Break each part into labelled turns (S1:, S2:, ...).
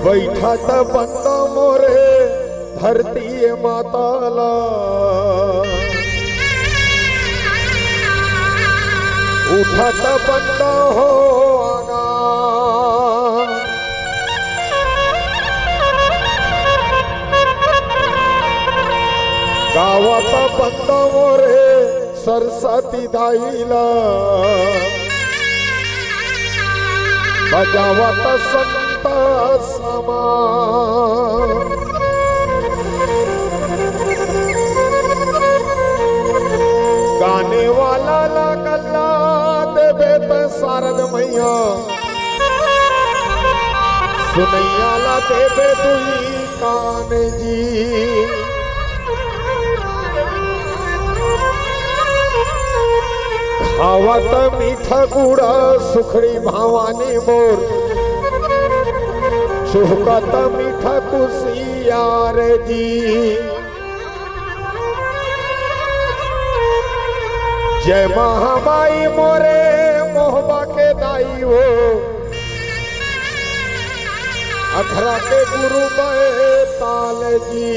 S1: बैठा त बंदा मोरे धरती माताला, उठा त बंदा हो आगा, गावात बंदा मोरे सरस्वती दाईला, बजावत संत समा, गाने वाला लागला देवे त शारद मैया, सुनैया ला देवे दुई कान जी, खावत मीठा गुड़ा सुखड़ी भवानी मोर, चुहकत मीठा कुशियार जी, जय महामाई मोरे मोहबा के दाई हो, अखरा के गुरु ताल जी,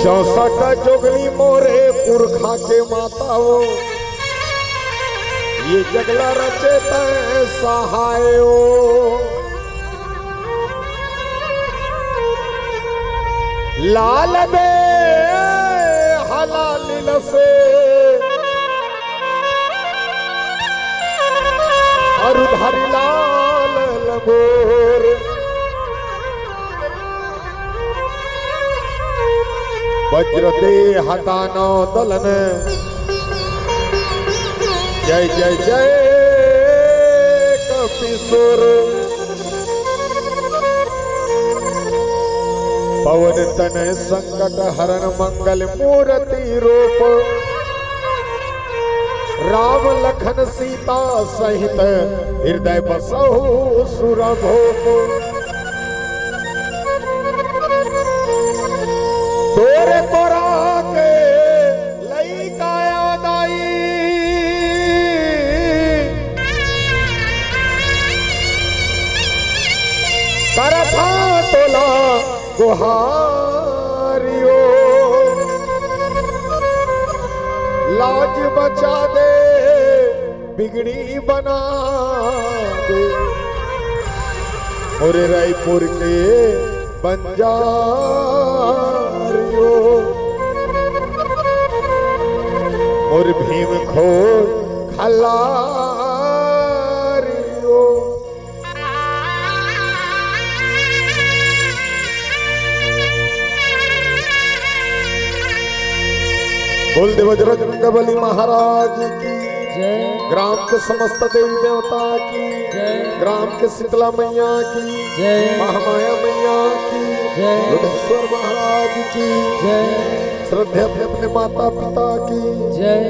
S1: चौसठ जोगली मोरे पुरखा के माता हो, ये जगला रचे सहायो, लाल दे हलालिल से और धरी लाल लबोर, वज्र दे हटानो दलन, जय जय जय कपिसुर, पवन तन संकट हरण मंगल मूर्ति रूप, राम लखन सीता सहित हृदय बसहु सुर भूप, तोरे तोरा के लई काया दाई, करथा तोला गुहारियो, लाज बचा दे बिगड़ी बना दे, और रायपुर के बंजारियो, और भीम खोर खलारियो, बोल बजरंग बली महाराज की जय, ग्राम के समस्त देवी देवता की जय, ग्राम के शीतला मैया की जय, महामाया मैया की जय, रुद्रेश्वर महाराज की जय, श्रद्धेय अपने माता पिता की जय,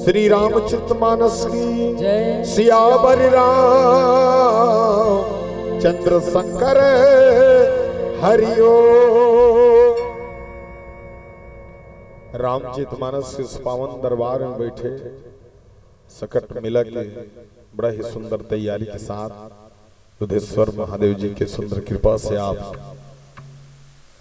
S1: श्री रामचरितमानस की जय, सियावर राम चंद्र शंकर हरिओ। रामचरितमानस के इस पावन दरबार में बैठे सकट मिला के बड़ा ही सुंदर तैयारी के साथ रुद्रेश्वर महादेव जी के सुंदर कृपा से आप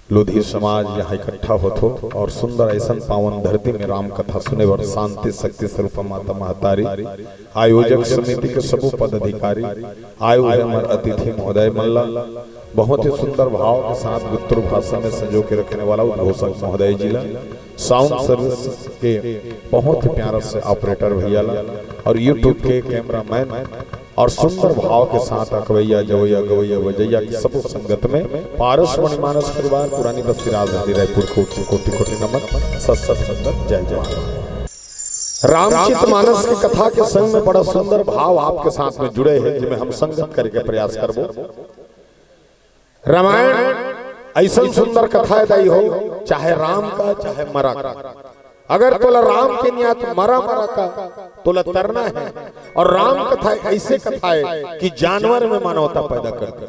S1: लोधी समाज यहाँ इकट्ठा होतो और सुंदर ऐसा पावन धरती में राम कथा सुने और शांति शक्ति स्वरूप माता महतारी आयोजक समिति के सब पदाधिकारी आयु हमारे अतिथि महोदय मल्ला बहुत ही सुंदर भाव के साथ गुप्त भाषा में संजो के रखने वाला उद्घोषक महोदय जिला साउंड सर्विस के बहुत ही प्यारा से ऑपरेटर भैया और यूट्यूब के कैमरामैन और सुंदर भाव के साथ अकवैया जवैया गवैया वजैया की सब संगत में पारस मणिमानस परिवार पुरानी बस्ती राजधानी रायपुर कोटि कोटि नमन सत सत जय जय। रामचरितमानस की कथा के संग में बड़ा सुंदर भाव आपके साथ में जुड़े हैं जिसमें हम संगत करके प्रयास करबो। रामायण ऐसा सुंदर कथा दाई हो चाहे राम का चाहे मरा का, अगर तोला राम के निया तो मरा मरा का तोला तरना है और राम कथा ऐसे कथा है कि जानवर में मानवता पैदा करते।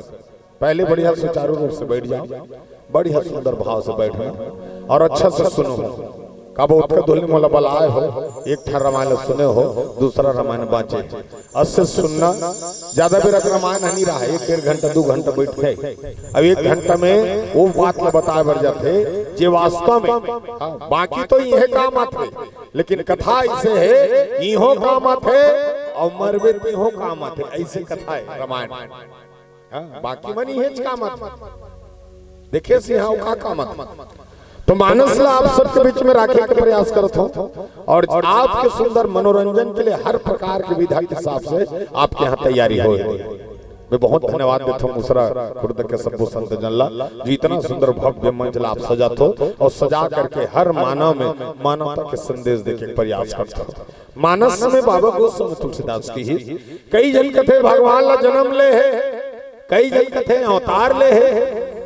S1: पहले बढ़िया सुचारू रूप से बैठ जाओ, बढ़िया सुंदर भाव से बैठना और अच्छा से सुनो। कब उत्तर धुलने मोला बलाए हो, एक ठा रामायण सुने हो, दूसरा रामायण बाँचे अससे सुनना ज्यादा भी रामायण नहीं रहा, 1-1.5 घंटा 2 घंटा बैठ गए। अब 1 घंटा में वो बात ला बताए बढ़ जाते जे वास्तव में बाकी तो यह काम आते, लेकिन कथा ऐसे है इहो काम आते और मरबे तिहो काम आते, ऐसे कथा है रामायण। बाकी मन ही काम आते, देखिए सिंहा का काम आते। तो मानस ला आप सबके बीच में रखे के प्रयास करता हूँ और आपके सुंदर मनोरंजन के लिए हर प्रकार की विधा के हिसाब से आपके यहाँ तैयारी हो। मैं बहुत धन्यवाद देता हूँ मुसरा खुर्द के सब्बो संत जनला जो इतना सुंदर भव्य मंच आप सजाते हो और सजा करके हर मानव में मानवता के संदेश देके प्रयास करता हो। मानस में बाबा गोस्वामी तुलसीदास की ही कई जन कथे भगवान ला जन्म ले है, कई जन कथे अवतार ले है,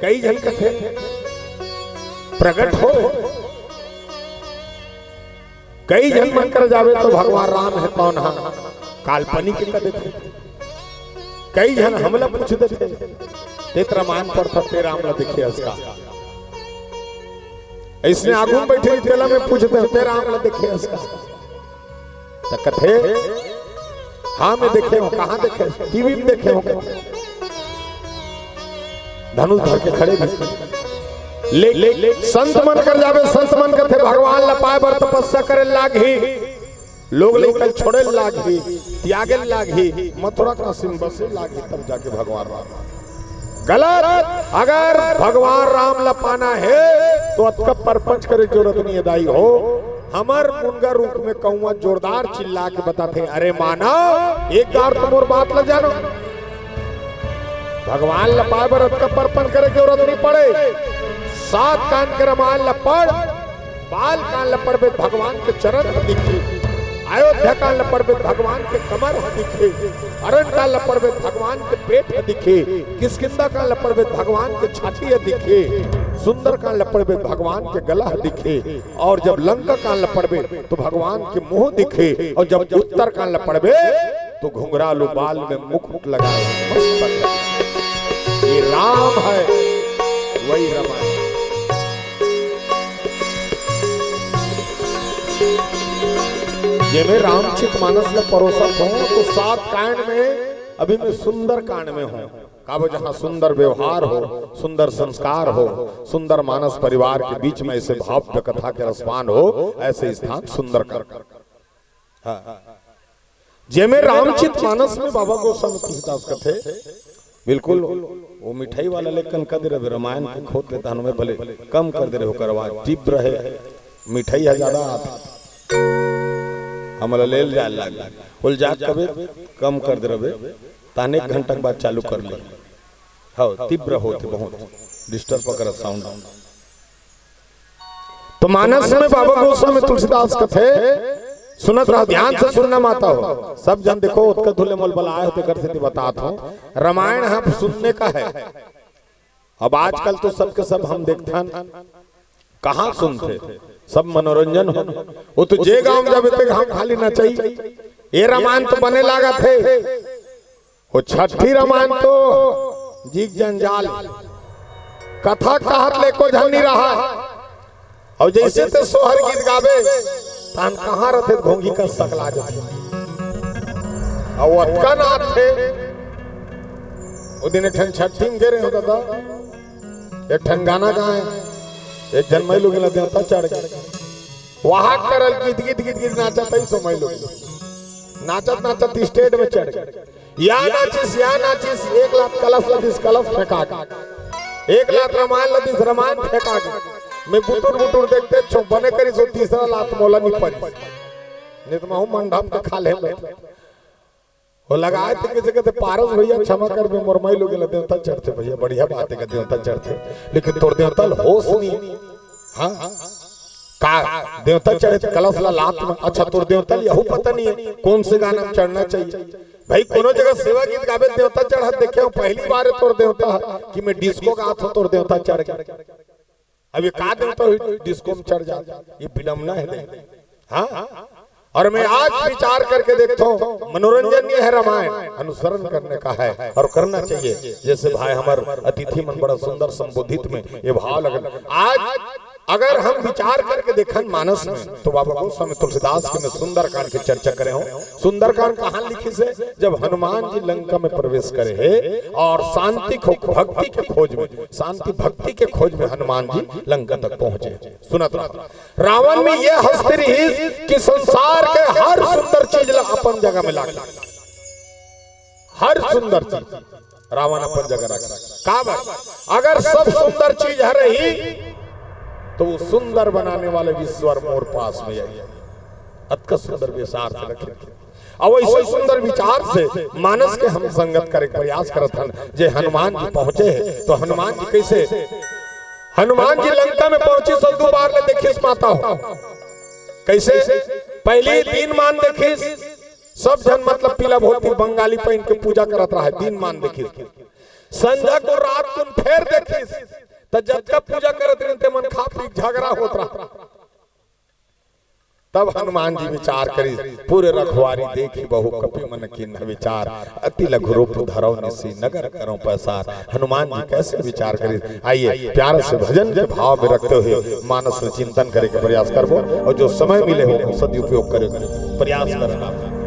S1: कई जन कथे प्रकट हो, कई जन मन कर जावे तो भगवान राम है कौन हा काल्पनिक कदे थे, कई जन हमला पूछ देते तेत रामायण पढ़ता ते राम ला दिखे उसका, इसने आगू बैठे तेला में पूछते ते राम ला दिखे उसका, तो कथे हाँ मैं देखे हो, कहाँ देखे, टीवी में देखे हो, धनुष धर के खड़े ले संत मन कर जावे, संत मन कथे भगवान ला पाए बर तपस्या करे लागी, लोग लेकर छोड़े लागी, त्यागे लागी, मथुरा का सिंह बसे लागी, तब जाके भगवान राम। गलत, अगर भगवान राम ला पाना है तो अतका परपंच करे जरूरत नहीं दाई हो। हमार मुनगा रूप में कहूँ जोरदार चिल्ला के बताते अरे माना एक बार तुम और बात ल जानो, भगवान ला पाए बर अतका परपंच करे जरूरत नहीं पड़े। 7 कान के रामायण ला पढ़, बाल कान ला पढ़बे भगवान के चरण दिखे, अयोध्या कान ला पढ़बे भगवान के कमर दिखे, अरण कान ला पढ़बे भगवान के पेट दिखे, किष्किंधा कान ला पढ़बे भगवान के छाती दिखे, सुंदर कान ला पढ़बे भगवान के गला दिखे, और जब लंका कान ला पढ़बे तो भगवान के मुंह दिखे, और जब उत्तर कान ला पढ़बे तो घुंघरालू बाल में मुकुट लगाए ये राम है, वही रामायण। ये मैं रामचरितमानस में परोसत हूँ तो 7 कांड में अभी मैं सुंदर कांड में हूँ, काबो जहाँ सुंदर व्यवहार हो, सुंदर संस्कार हो, सुंदर मानस परिवार के बीच में ऐसे भाव्य कथा के रसपान हो, ऐसे स्थान सुंदर कर। जे में रामचरितमानस में बाबा गोस्वामी तुलसीदास कथे बिल्कुल वो मिठाई वाला लेकिन कर दे रहे रामायण के खोद लेता हमें भले कम कर दे रहे हो करवा टिप रहे मिठाई है ज्यादा हमला ले जा लगा बोल जा कबे कम कर दे रहे ताने 1 घंटा के बाद चालू कर ले हाँ तीव्र होते बहुत डिस्टर्ब कर साउंड। तो मानस में बाबा गोस्वामी तुलसीदास कथे सुनत रहा, ध्यान से सुनना माता हो सब जन देखो उत्तर धुले मोल बलाए होते कर से बताता हूँ रामायण हम सुनने का है। अब आजकल तो सबके सब हम देखते हैं कहाँ सुनते सब मनोरंजन हो, वो तो जे गांव जब तक हम खाली न चाहिए ये रामायण तो बने लगा थे, वो छठी रामायण तो जीग जंजाल कथा कहत लेको झन नहीं रहा, और जैसे तो सोहर गीत गावे तान कहाँ रहते घोंगी का सकला जाते और अटका नाथ थे वो दिन ठन छठी में गिरे होता था एक ठन गाना गाए एक जन मई लोग देवता चढ़ गए वहां करल गीत गीत गीत गीत नाचत ही सो मई लोग नाचत नाचत स्टेज में चढ़ गए या नाचिस 1 लाख कलश लदिस कलश फेंका गया 1 लाख रामायण लदिस रामायण फेंका गया मैं बुटुर देखते छो बने करी सो 3रा लात मोला नहीं पड़ी नहीं तो मैं मंडप के खा ले वो लगाए थे किसी कहते पारस भैया क्षमा कर में मोरमई लोग देवता चढ़ते भैया बढ़िया बात है कि देवता चढ़ते लेकिन तोड़ देवता होश नहीं हाँ का देवता चढ़े कलश ला लात में अच्छा तोड़ देवता यहू पता नहीं है कौन से गाना में चढ़ना चाहिए भाई कोनो जगह सेवा गीत गावे देवता चढ़ा देखे पहली बार तोड़ देवता कि मैं डिस्को गात हूँ तोड़ देवता चढ़ गया अब ये का देवता डिस्को में चढ़ जाता ये विडम्बना है हाँ। और मैं आज विचार करके देखता हूँ मनोरंजन ये है रामायण अनुसरण करने का है और करना चाहिए। जैसे भाई हमारे अतिथि मन बड़ा सुंदर संबोधित में ये भाव लगा अगर हम विचार करके देखन मानस में तो बाबा गोस्वामी तुलसीदास के में सुंदरकांड की चर्चा करे हो। सुंदरकांड कहां लिखी से? जब हनुमान जी लंका में प्रवेश करे है और शांति भक्ति के खोज में, शांति भक्ति के खोज में हनुमान जी लंका तक पहुंचे। सुनत रावण में यह हस्ती रही कि संसार के हर सुंदर चीज अपन जगह में लाके, हर सुंदर चीज रावण अपन जगह रख का बात। अगर सब सुंदर चीज है रही तो वो सुंदर बनाने वाले विश्वर मोर पास में आई अतका सुंदर विचार से रखे। अब ऐसे सुंदर विचार से मानस के हम संगत करे प्रयास करत हन। जे हनुमान जी पहुंचे हैं तो हनुमान जी कैसे, हनुमान जी लंका में पहुंची सो दो बार ले देखिस माता हो कैसे। पहली दिन मान देखिस, सब जन मतलब पीला धोती बंगाली पहन के पूजा करत रहा है, दिन मान देखिस। संध्या को रात को फिर देखिस तो जब का पूजा करत रहते मन खा पी झगड़ा होत रहा। तब हनुमान जी विचार करी, पूरे रखवारी देखी बहु कपि मन कीन्ह विचार, अति लघु रूप धरौ निसी नगर करो पैसार। हनुमान जी कैसे विचार करी? आइए प्यार से भजन के भाव में रखते हुए मानस में चिंतन करे के प्रयास करबो और जो समय मिले हो सदुपयोग करे प्रयास करना।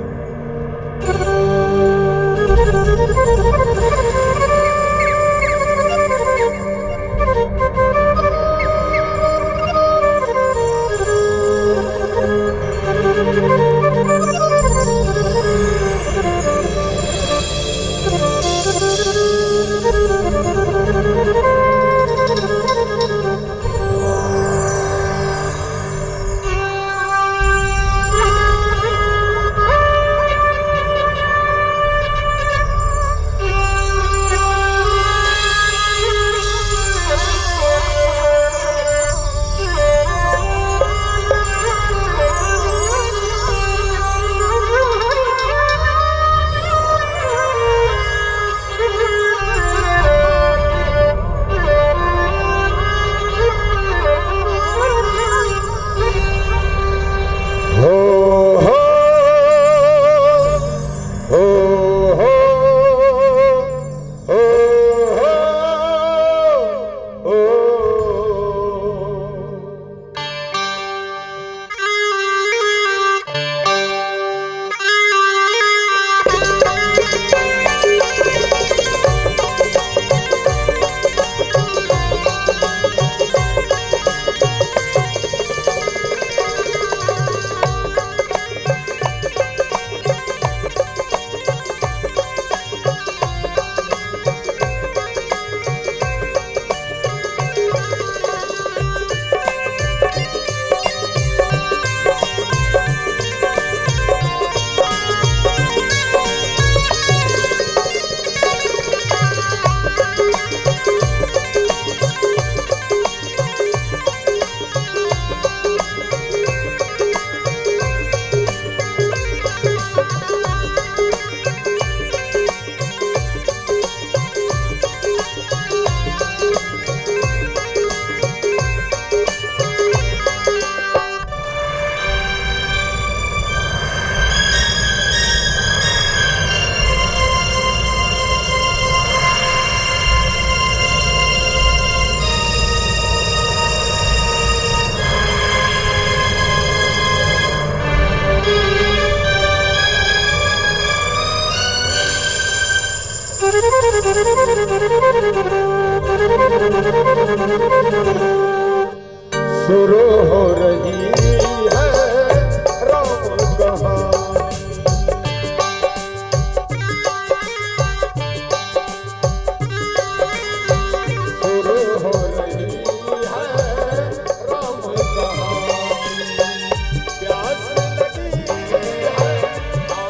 S1: शुरू हो रही है राम कहानी, शुरू हो रही है राम कहानी। प्यास लगी है,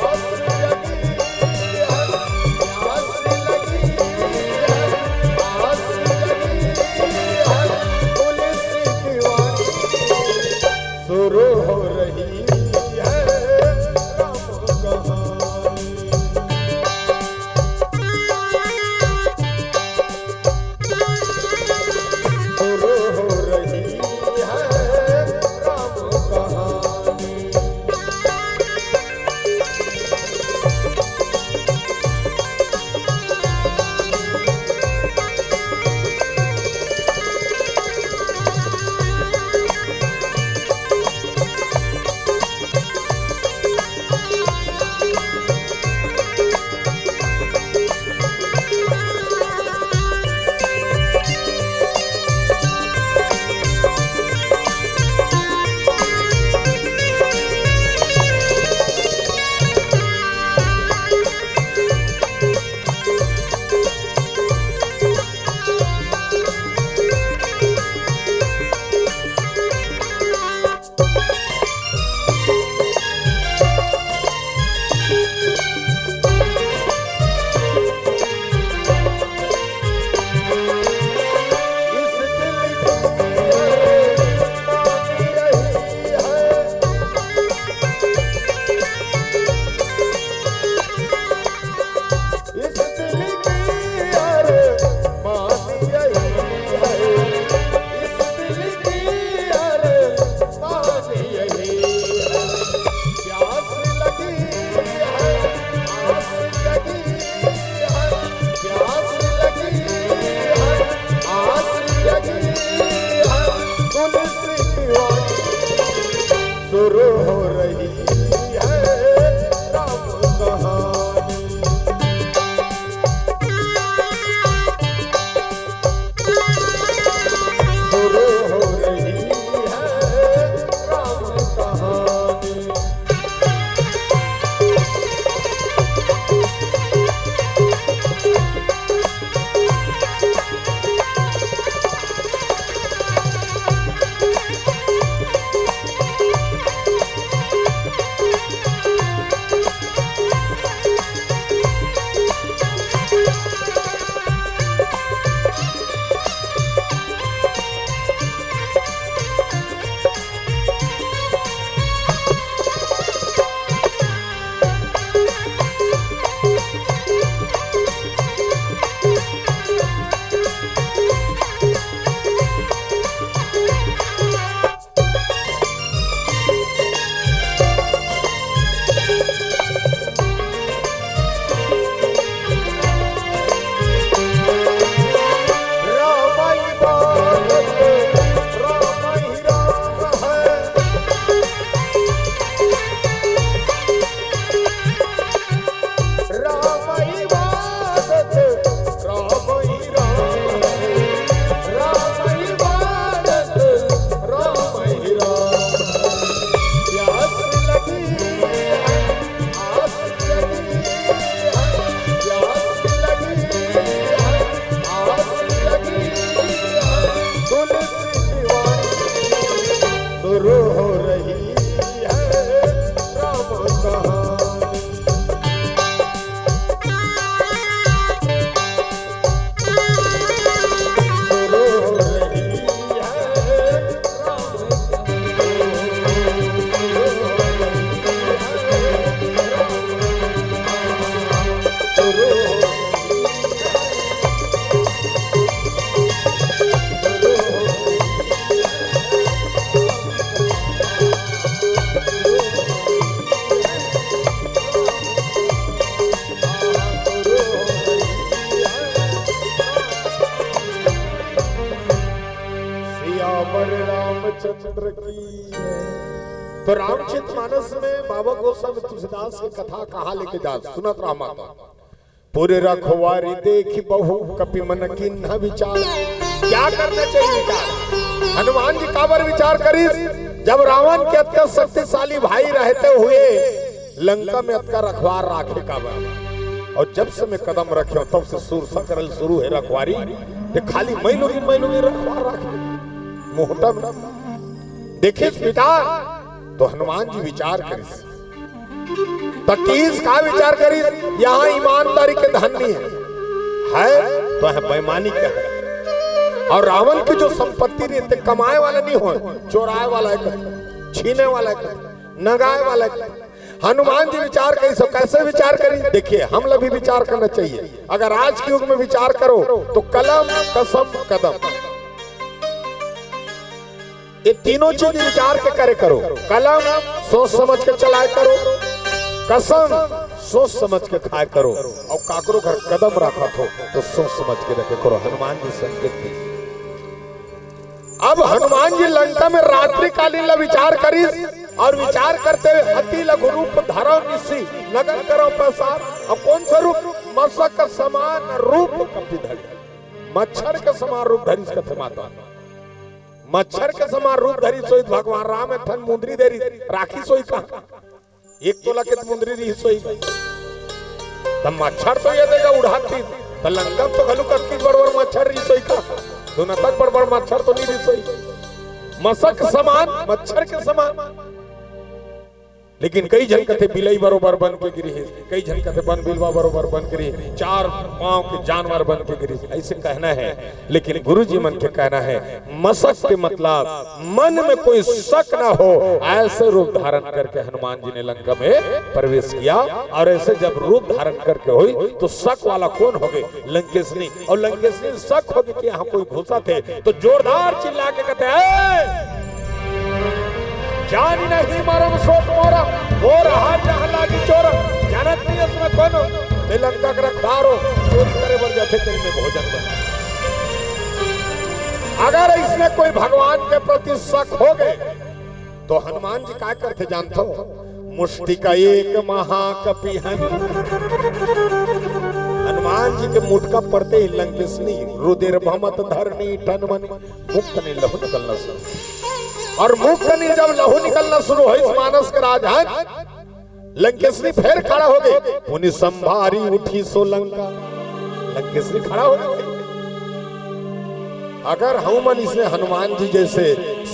S1: आस लगी है, प्यास लगी है, आस लगी है। पुलिस दीवानी रामचंद्र की। तो रामचरितमानस में बाबा गोस्वामी तुलसीदास की कथा कहा लेके जा सुनत रहा माता। पूरे रखवारी देखी बहु कपि मन की न विचार। क्या करना चाहिए विचार? हनुमान जी काबर विचार करी जब रावण के अत्यंत शक्तिशाली भाई रहते हुए लंका में अतका रखवार राखे काबर। और जब से मैं कदम रखे तब से सुर सकरल शुरू है रखवारी। खाली मैलूगी रखवार राखे मोहटा में देखे विचार। तो हनुमान जी विचार करी तकीज का विचार करी। यहाँ ईमानदारी के धनी है तो है बेईमानी का है। और रावण की जो संपत्ति रहते कमाए वाला नहीं हो, चोराए वाला है, छीने वाला है, नगाए वाला है। हनुमान जी विचार करी सो कैसे विचार करी? देखिए हम लोग भी विचार करना चाहिए। अगर आज के युग में विचार करो तो कलम कसम कदम ये तीनों चीज विचार के करे करो। कलम सोच समझ के चलाए करो, कसम सोच समझ के खाए करो, और काकरो घर कदम रखा तो सोच समझ के रखे करो। हनुमान जी संकेत दी। अब हनुमान जी लंका में रात्रि कालीन विचार करी और विचार करते हुए अति लघु रूप धरो निसी नगर करो प्रसार। और कौन सा रूप? मशक समान रूप कपिधरि। मच्छर के समान रूप धरी कथे माता। मच्छर के समान रूप धरी सोई भगवान राम एक ठन मुंदरी देरी राखी सोई कहा एक तोला के मुंदरी रही सोई। तब मच्छर तो ये देगा उड़ाती तो लंका तो घलू करती बड़बड़ मच्छर रही सोई का दोनों तक बड़बड़ मच्छर तो नहीं रही सोई। मशक समान मच्छर के समान। लेकिन कई जन कथे बिलई बरोबर बन के गिरी है, कई जन कथे बन बिलवा बरोबर बन गिरी, चार पांव के जानवर बन के गिरी, ऐसे कहना है। लेकिन गुरु जी मन के कहना है मशक के मतलब मन में कोई शक ना हो, ऐसे रूप धारण करके हनुमान जी ने लंका में प्रवेश किया। और ऐसे जब रूप धारण करके हुई तो शक वाला कौन हो गए? लंकेशनी। और लंकेशनी शक हो गए कि यहाँ कोई घुसा थे तो जोरदार चिल्ला के कहते जानी नहीं मरम सोच मोरा हो रहा जहां लागी चोरा। जानत नहीं इसमें कौन हो? लंका का रखवारो चोरी करे बढ़ जाते तेरे में भोजन बना। अगर इसमें कोई भगवान के प्रति शक हो गए तो हनुमान जी क्या करते जानते हो? मुष्टि का एक महाकपि हनुमान जी के मुटका पड़ते ही लंकेशनी रुधिर भमत धरनी टन मन मुक्त ने लहू निकलना शुरू। और मुक्त ने जब लहू निकलना शुरू हुई मानस के राजधानी लंकेशनी फिर खड़ा हो गए। पुनि संभारी उठी सो लंका। लंकेशनी खड़ा हो गए। अगर हम मन इसने हनुमान जी जैसे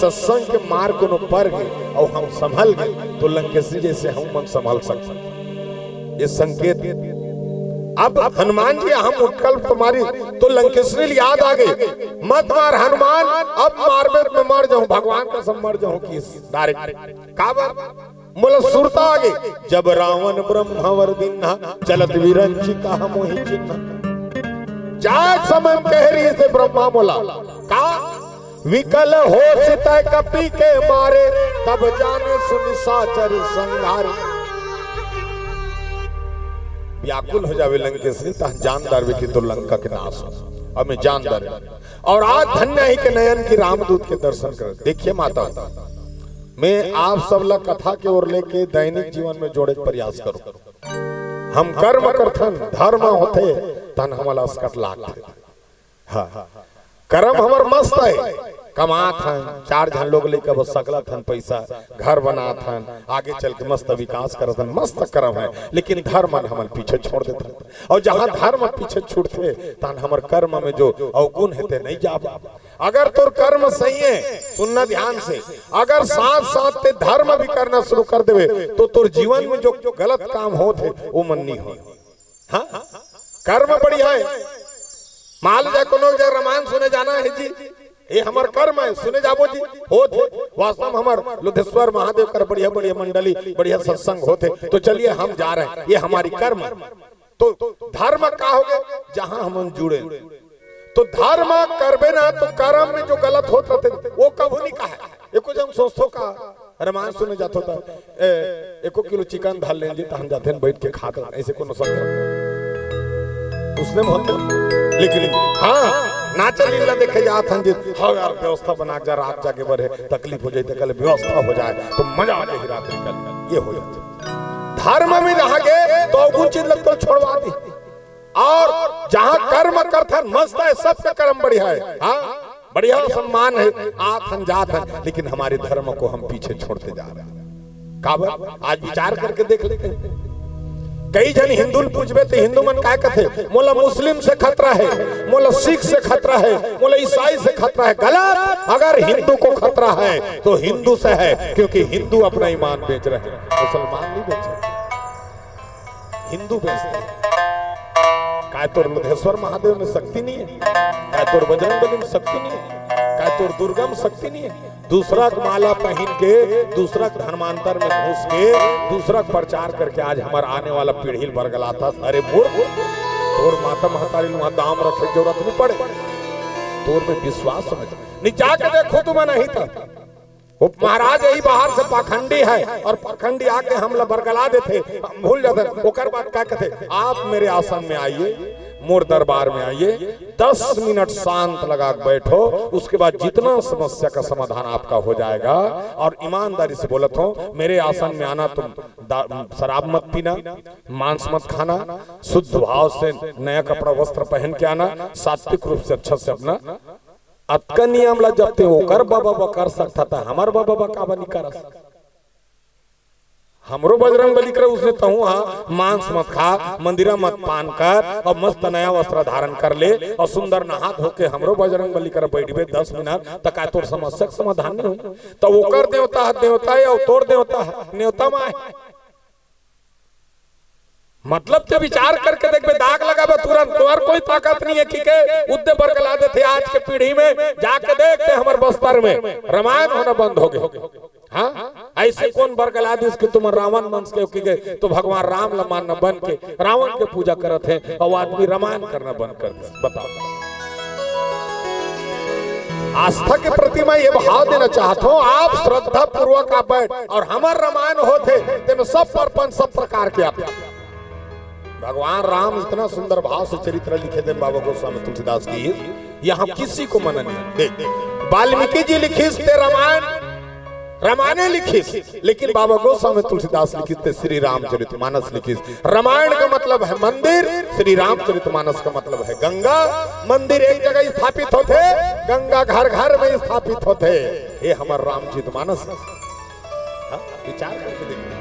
S1: सत्संग के मार्ग को पर गए और हम संभल गए तो लंकेशनी जैसे हम मन संभल सकते। ये संकेत अब हनुमान जी हम उठकल तुम्हारी तो लंकेशनी याद आ गई। मत मार हनुमान, अब मारबे में मर जाऊं, भगवान का सब मर जाऊं कि डायरेक्ट काबर मोला सुरता आ गई। जब रावण ब्रह्मवर दिन्हा चलत विरंची कहा मोहि चिन्ह। जाग समय कह रही से ब्रह्मा मोला का विकल हो सितय कपि के मारे तब जाने सुनि साचर संहारे। व्याकुल हो जावे लंकेशनी जानदार वे की तो लंका के नाश हो हमें जानदार। और आज धन्य ही के नयन की रामदूत के दर्शन कर। देखिए माता मैं आप सब ला कथा के ओर लेके दैनिक जीवन में जोड़े प्रयास करो। हम कर्म करथन धर्म होते तन हमला अस्कट लाग। हाँ कर्म हमर मस्त है, कमात हन, चार जन लोग लेकर वो सकला थन पैसा घर बनात हन, आगे चल के मस्त विकास करत हन, मस्त कर्म है। लेकिन धर्म हमन पीछे छोड़ देते। और जहां धर्म पीछे छूटते तन हमर कर्म में जो अवगुण हेते नहीं जा। अगर तोर कर्म सही है सुनना ध्यान से, अगर साथ साथ ते धर्म भी करना शुरू कर देवे तो तोर जीवन में जो गलत काम होते वो मन नहीं हो। हाँ कर्म बढ़िया है। मान लो कोनो रामायण सुने जाना है जी, ये हमार कर्म है, सुने जाबो जी होते। वास्तव में हमार लुधेश्वर महादेव कर बढ़िया बढ़िया मंडली बढ़िया सत्संग होते तो चलिए हम जा रहे हैं, ये हमारी कर्म। तो धर्म का हो गए जहां हम जुड़े। तो धर्म करबे ना तो कर्म में जो गलत होते रहते वो कभी नहीं कहा। एको जब सोचतो का रामायण सुने जाता था 1 किलो चिकन धाल लेंगे तो हम जाते हैं बैठ के खाते ऐसे कोनो उसने बहुत। लेकिन हाँ नाचे लीला देखे जात हन जी हाँ यार व्यवस्था बना जा रात जाके बढ़े तकलीफ हो जाए कल व्यवस्था हो जाए तो मजा आ जाए रात निकल ये हो जाए। धर्म में रह गए तो कुछ चीज लगता छोड़वा दी और जहाँ कर्म करता मस्त है सबका कर्म बढ़िया है हाँ बढ़िया सम्मान है आत जात है लेकिन हमारे धर्म को हम पीछे छोड़ते जा रहे हैं। काबर आज विचार करके देख लेते हैं कई जन हिंदू पूछबे तो हिंदू मन क्या कहते मोला मुस्लिम से खतरा है मोला सिख से खतरा है मोला ईसाई से खतरा है। गलत। अगर हिंदू को खतरा है तो हिंदू से है क्योंकि हिंदू अपना ईमान बेच रहे हैं मुसलमान नहीं बेच रहे हिंदू बेचते हैं। काय तोर लुधेश्वर महादेव में शक्ति नहीं है काय तोर बजरंगबली में शक्ति नहीं है काय तोर दुर्गा में शक्ति नहीं है। दूसरा माला पहन के दूसरा धर्मांतर में घुस के दूसरा प्रचार करके आज हमारा आने वाला पीढ़ी बरगलाता। अरे मूर्ख तोर माता महतारी वहां दाम रखे जरूरत नहीं पड़े तोर में विश्वास समझ नहीं जाके देखो तुम नहीं था वो महाराज यही बाहर से पाखंडी है और पाखंडी आके हमला बरगला देते भूल जाते ओकर बात क्या कहते आप मेरे आसन में आइए मोर दरबार में आइए 10 मिनट शांत लगा बैठो उसके बाद जितना समस्या का समाधान आपका हो जाएगा। और ईमानदारी से बोलत हो मेरे आसन में आना तुम शराब मत पीना मांस मत खाना शुद्ध भाव से नया कपड़ा वस्त्र पहन के आना सात्विक रूप से अच्छा से अपना अतका नियम ला जब ते ओकर बाबा कर सकता था हमार बाबा का नहीं कर सकता। हमरो बजरंग बली कर उसने कहूँ हाँ मांस मत खा मंदिरा मत पान कर और मस्त नया वस्त्र धारण कर ले और सुंदर नहा धो के हमरो बजरंग बली कर बैठबे 10 मिनट तक तोर समस्या का समाधान नहीं हुई तो ओकर देवता है और तोर देवता है न्योता में मतलब तो विचार करके देखबे दाग लगाबे तुरंत तुम्हार कोई ताकत नहीं है कि के उद्दे बरगला देते आज के पीढ़ी में जाके देखते हमारे बस्तर में रामायण होना बंद हो गए। हाँ ऐसे कौन बरगला दिस कि तुम रावण वंश के गए तो भगवान राम ला मानना बन के रावण के पूजा करत है और आदमी रामायण करना बंद कर दे। बताओ आस्था के प्रति मैं ये भाव देना चाहता हूँ आप श्रद्धा पूर्वक आप बैठ और हमारे रामायण होते सब परपन सब प्रकार के आप भगवान राम इतना सुंदर भाव से चरित्र लिखे थे बाबा गोस्वामी तुलसीदास की यहाँ किसी को मना नहीं। देख वाल्मीकि जी लिखिस थे रामायण लिखिस लेकिन बाबा गोस्वामी तुलसीदास लिखिस थे श्री रामचरितमानस लिखिस। रामायण का मतलब है मंदिर श्री रामचरितमानस का मतलब है गंगा। मंदिर एक जगह स्थापित होते गंगा घर घर में स्थापित होते ये हमारा रामचरितमानस विचार करके देखिए।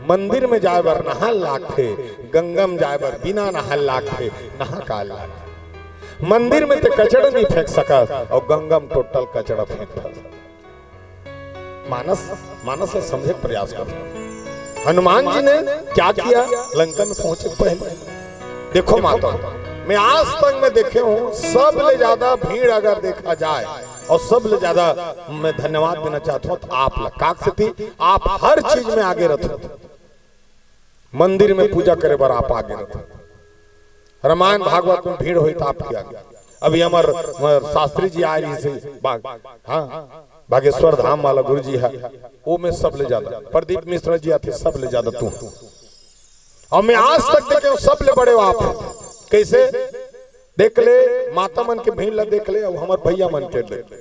S1: मंदिर में जाए बर नहा लाख थे गंगम जाए बर बिना नहा लाख थे नहा का लाख। मंदिर में तो कचड़ा नहीं फेंक सका और गंगम टोटल कचड़ा फेंक मानस से समझे प्रयास करो। हनुमान जी ने क्या किया लंका में पहुंचे पहले देखो माता मैं आज तक मैं देखे हूँ सब ले ज्यादा भीड़ अगर देखा जाए और सब ले ज्यादा मैं धन्यवाद देना चाहता हूँ तो आप लकाक से थी आप हर चीज में आगे रहते मंदिर में पूजा करे बार आप आगे रहते रामायण भागवत में भीड़ हुई तो आप किया गया। अभी हमारे शास्त्री जी आए से हाँ बागेश्वर धाम वाला गुरु जी है वो में सब ले ज्यादा प्रदीप मिश्रा जी आते सब ले ज्यादा तू और मैं आज तक देखे सब ले बड़े आप कैसे देख ले माता मन के भीड़ ला देख ले और हमारे भैया मन के देख ले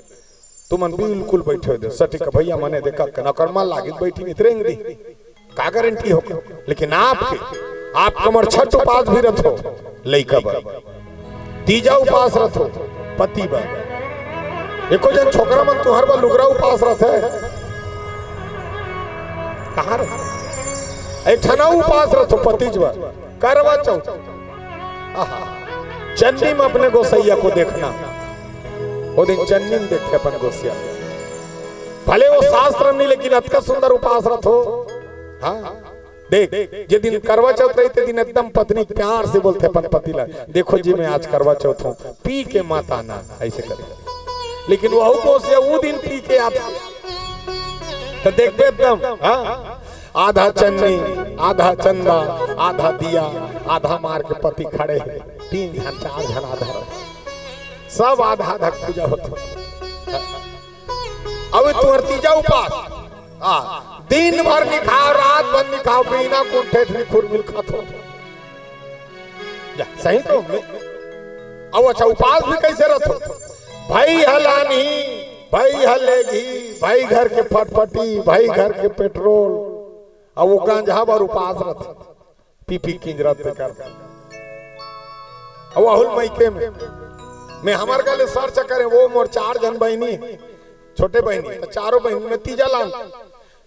S1: तुम बिल्कुल बैठे हो सटिक भैया मने देखा नकरमा लागी बैठी नहीं दी का गारंटी हो लेकिन आप कमर छठ उपास भी रखो लइका बर तीजा उपास रखो पति बर एको जन छोकरा मन तुहर बर लुगरा उपास रथे कहां रहे एक ठना उपास रखो पतिज बर करवा चौथ चन्नी में अपने गोसैया को देखना वो दिन चन्नी में देखे अपन गोसिया भले वो शास्त्र नहीं लेकिन अतका सुंदर उपास रखो। हाँ देख जे दिन करवा चौथ रही थे दिन एकदम पत्नी प्यार से बोलते अपन पति ला देखो जी मैं आज करवा चौथ हूँ पी के मत आना ऐसे करे लेकिन वो से वो दिन पी के आता तो देखते एकदम हाँ आधा चन्नी आधा चंदा आधा दिया आधा मार के पति खड़े हैं 3 जन 4 जन आधा सब आधा आधा पूजा होता। अब तुहर तीजा उपास दिन भर निखाओ रात भर निखाओ बिना कुंठे खुर मिल खातो सही तो अब अच्छा उपास भी कैसे रखो? भाई हलानी, भाई हलेगी, भाई घर के फटफटी, भाई घर के पेट्रोल। अब वो गांजा पर उपास रथ पी किंजरत कर। अब अहुल मैके में हमार गले सर्च करे वो मोर 4 जन बहनी, छोटे बहनी तो चारों बहनी में तीजा लाल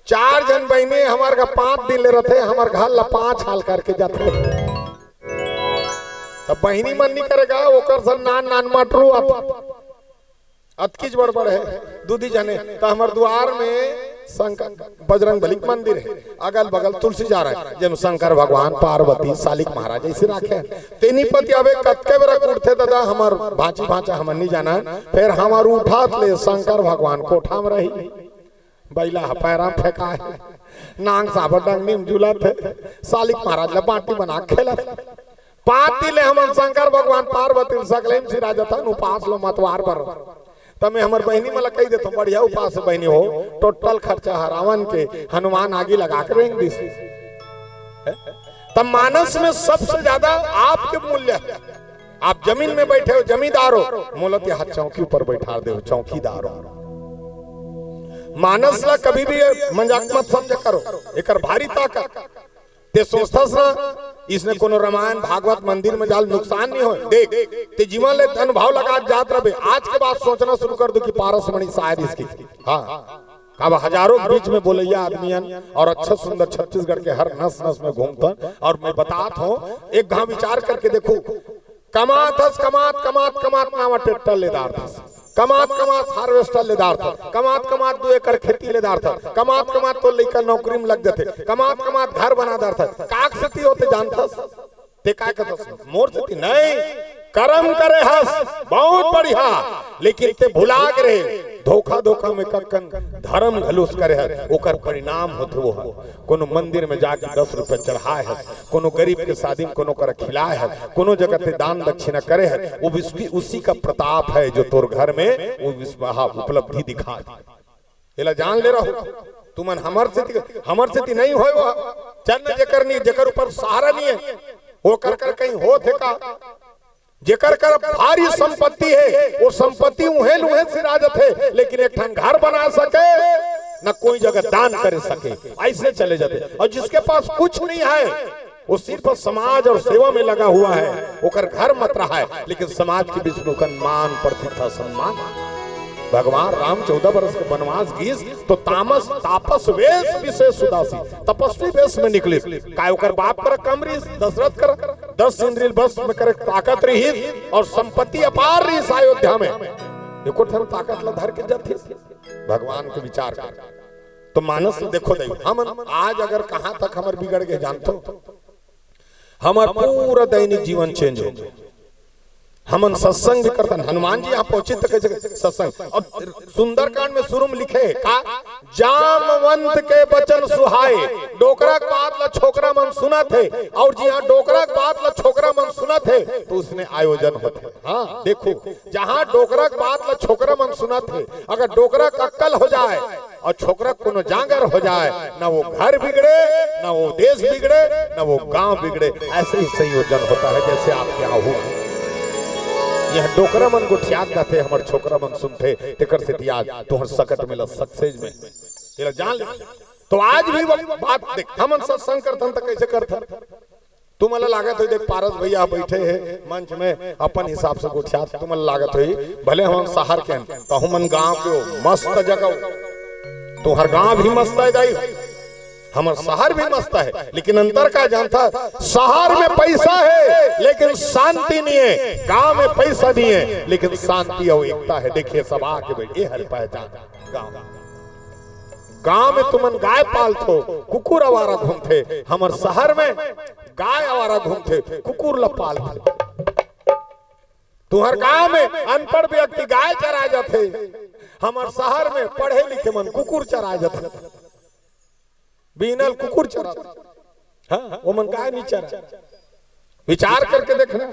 S1: 4 जन बहनी हमार का 5 दिन ले रहे, हमार घर ला 5 हाल करके जाते। तब बहनी मन नहीं करेगा ओकर सन नान मटरू अतकीज बड़बड़ है दूधी जने। तो हमार द्वार में शंकर बजरंग बली मंदिर है, अगल बगल तुलसी जा रहा है, जब शंकर भगवान पार्वती शालिक महाराज ऐसे रखे तेनी पति अबे कतके बेरा उठते दादा हमार भांची भांचा हमन नहीं जाना। फिर हमार उठात ले शंकर भगवान कोठा में रही बैला पैरा फेंका है, नांग साबर डंगनी में झूला थे, शालिक महाराज ला बाटी बना खेला। 5 दिन हम शंकर भगवान पार्वती सकले में सिरा जाता उपास लो मतवार पर। तब मैं हमार बहनी मला कही देता बढ़िया उपास बहनी हो, टोटल खर्चा रावण के हनुमान आगे लगा कर रेंग दिस। तब मानस में सबसे ज्यादा आपके मूल्य है। आप जमीन में बैठे हो जमींदार हो, मोलत हाथ चौकी ऊपर बैठा दे हो चौकीदार हो। मानस ला कभी भी मजाक मत समझ करो, एक भारी ताकत ते सोचता ना इसने कोनो रामायण भागवत मंदिर में जाल नुकसान नहीं हो। देख ते जीवन ले अनुभव लगा जात रहे। आज के बाद सोचना शुरू कर दो कि पारसमणि शायर इसकी। हाँ अब हजारों बीच में बोलैया आदमियन और अच्छा सुंदर छत्तीसगढ़ के हर नस नस में घूमता। और मैं बतात हूँ एक घाव विचार करके देखो, कमात कमात कमात नावा टेक्टर लेदार था, कमात कमात हार्वेस्टर लेदार था, कमात कमात 2 एकड़ खेती लेदार था, कमात कमात तो लेकर नौकरी में लग जाते, कमात कमात घर बनादार था। काक सती होते जानता ते काय कहता मोर सती नहीं कर्म करे हस बहुत बढ़िया, लेकिन ते भुला करे धोखा में कक्कन धर्म घलूस करे है ओकर परिणाम होते वो है। कोनो मंदिर में जाके 10 रुपए चढ़ाए है, कोनो गरीब के शादी में कोनो कर खिलाए है, कोनो जगह पे दान दक्षिणा करे है, वो उसी का प्रताप है जो तोर घर में वो उपलब्धि दिखा। एला जान ले रहो तुमन हमर से नहीं होए वो चन्न जेकर नहीं जेकर ऊपर सहारा नहीं है वो कर कहीं हो थे का जेकर कर भारी संपत्ति है वो संपत्ति उहे लुहे से राजत है, लेकिन एक ठन घर बना सके न कोई जगह दान कर सके, ऐसे चले जाते। और जिसके पास कुछ नहीं है वो सिर्फ समाज और सेवा में लगा हुआ है, ओकर घर मत रहा है, लेकिन समाज के बीच में मान प्रतिष्ठा सम्मान। भगवान राम 14 वर्ष के वनवास गीस तो तापस वेश विशेष उदासी तपस्वी वेश में निकले। काय ओकर बाप कर कम रही दशरथ कर 10 इंद्रिय बस में करे ताकत रही और संपत्ति अपार रही अयोध्या में, एको ठन ताकत ला धर के जाती भगवान के विचार कर। तो मानस देखो दे हम आज अगर कहां तक हमर बिगड़ गए जानतो, हमार पूरा दैनिक जीवन चेंज हो गया। हमन सत्संग भी करते हनुमान जी यहाँ पहुंचे तक सत्संग। और सुंदरकांड में शुरू में लिखे का जामवंत के बचन सुहाए डोकरा के बात ला छोकरा मन सुना थे, और जी हाँ डोकरा के बात ला छोकरा मन सुना थे तो उसने आयोजन होते। हाँ देखो जहाँ डोकरा के बात ला छोकरा मन सुना थे, अगर डोकरा का अक्कल हो जाए और छोकरा को जांगर हो जाए, ना वो घर बिगड़े ना वो देश बिगड़े ना वो गांव बिगड़े। ऐसे ही संयोजन होता है जैसे आपके यहाँ हुआ। यह डोकरा मन को ठियाक जाते हमारे छोकरा मन सुनते टेकर से दिया तोहर सकट मिला सक्सेस में तेरा जान ले। तो आज भी बात देख हम सत्संग करथन त कैसे करथन तुम्हाला लागत हो देख पारस भैया बैठे हैं मंच में अपन हिसाब से गुठिया तुम्हाला लागत हुई भले हम शहर के तो हम गांव के मस्त जगह तो हर गांव भी मस्त है जाई हमार शहर भी मस्त है, लेकिन अंतर का जानता शहर में पैसा है लेकिन शांति नहीं है, गांव में पैसा नहीं है लेकिन शांति और एकता है। देखिए सब आके बैठे हर पहचान गांव में तुमन गाय पालतो कुकुर आवारा घूमते, हमार शहर में गाय आवारा घूमते कुकुर ला पालते। तुम्हार गांव में अनपढ़ व्यक्ति गाय चरा जाते, हमार शहर में पढ़े लिखे मन कुकुर चरा जाते। बीनल कुकुर चरा हाँ वो मन गाय नहीं चरा। विचार करके देखना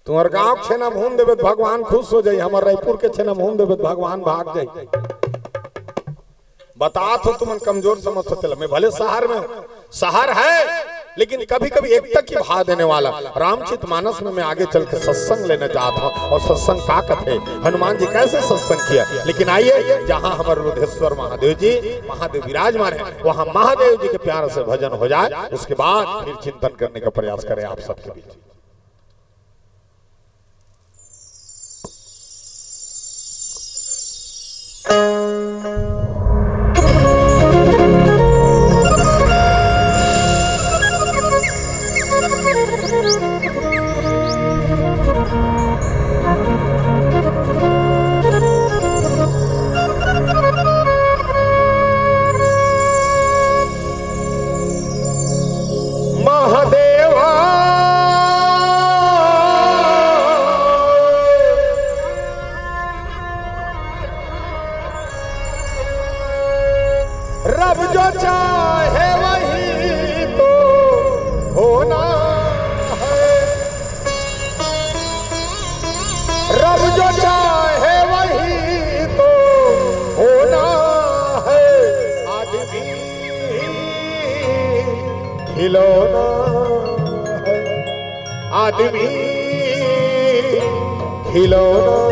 S1: तुम्हार गांव के छेना घूम देवे भगवान खुश हो जाये, हमारे रायपुर के छेना घूम देवे भगवान भाग जाये। बता तो तुम कमजोर समझ सकते मैं भले शहर में शहर है लेकिन कभी कभी एकता की भाव देने वाला रामचित मानस में मैं आगे चल के सत्संग लेने जाता हूँ। और सत्संग का कथे हनुमान जी कैसे सत्संग किया। लेकिन आइए जहाँ हमारे रुद्रेश्वर महादेव जी महादेव विराजमान है वहाँ महादेव जी के प्यार से भजन हो जाए, उसके बाद फिर चिंतन करने का प्रयास करें आप सबके बीच। रब जो चाहे वही तो होना है, रब जो चाहे वही तो होना है, आदमी खिलौना है, आदमी खिलौना।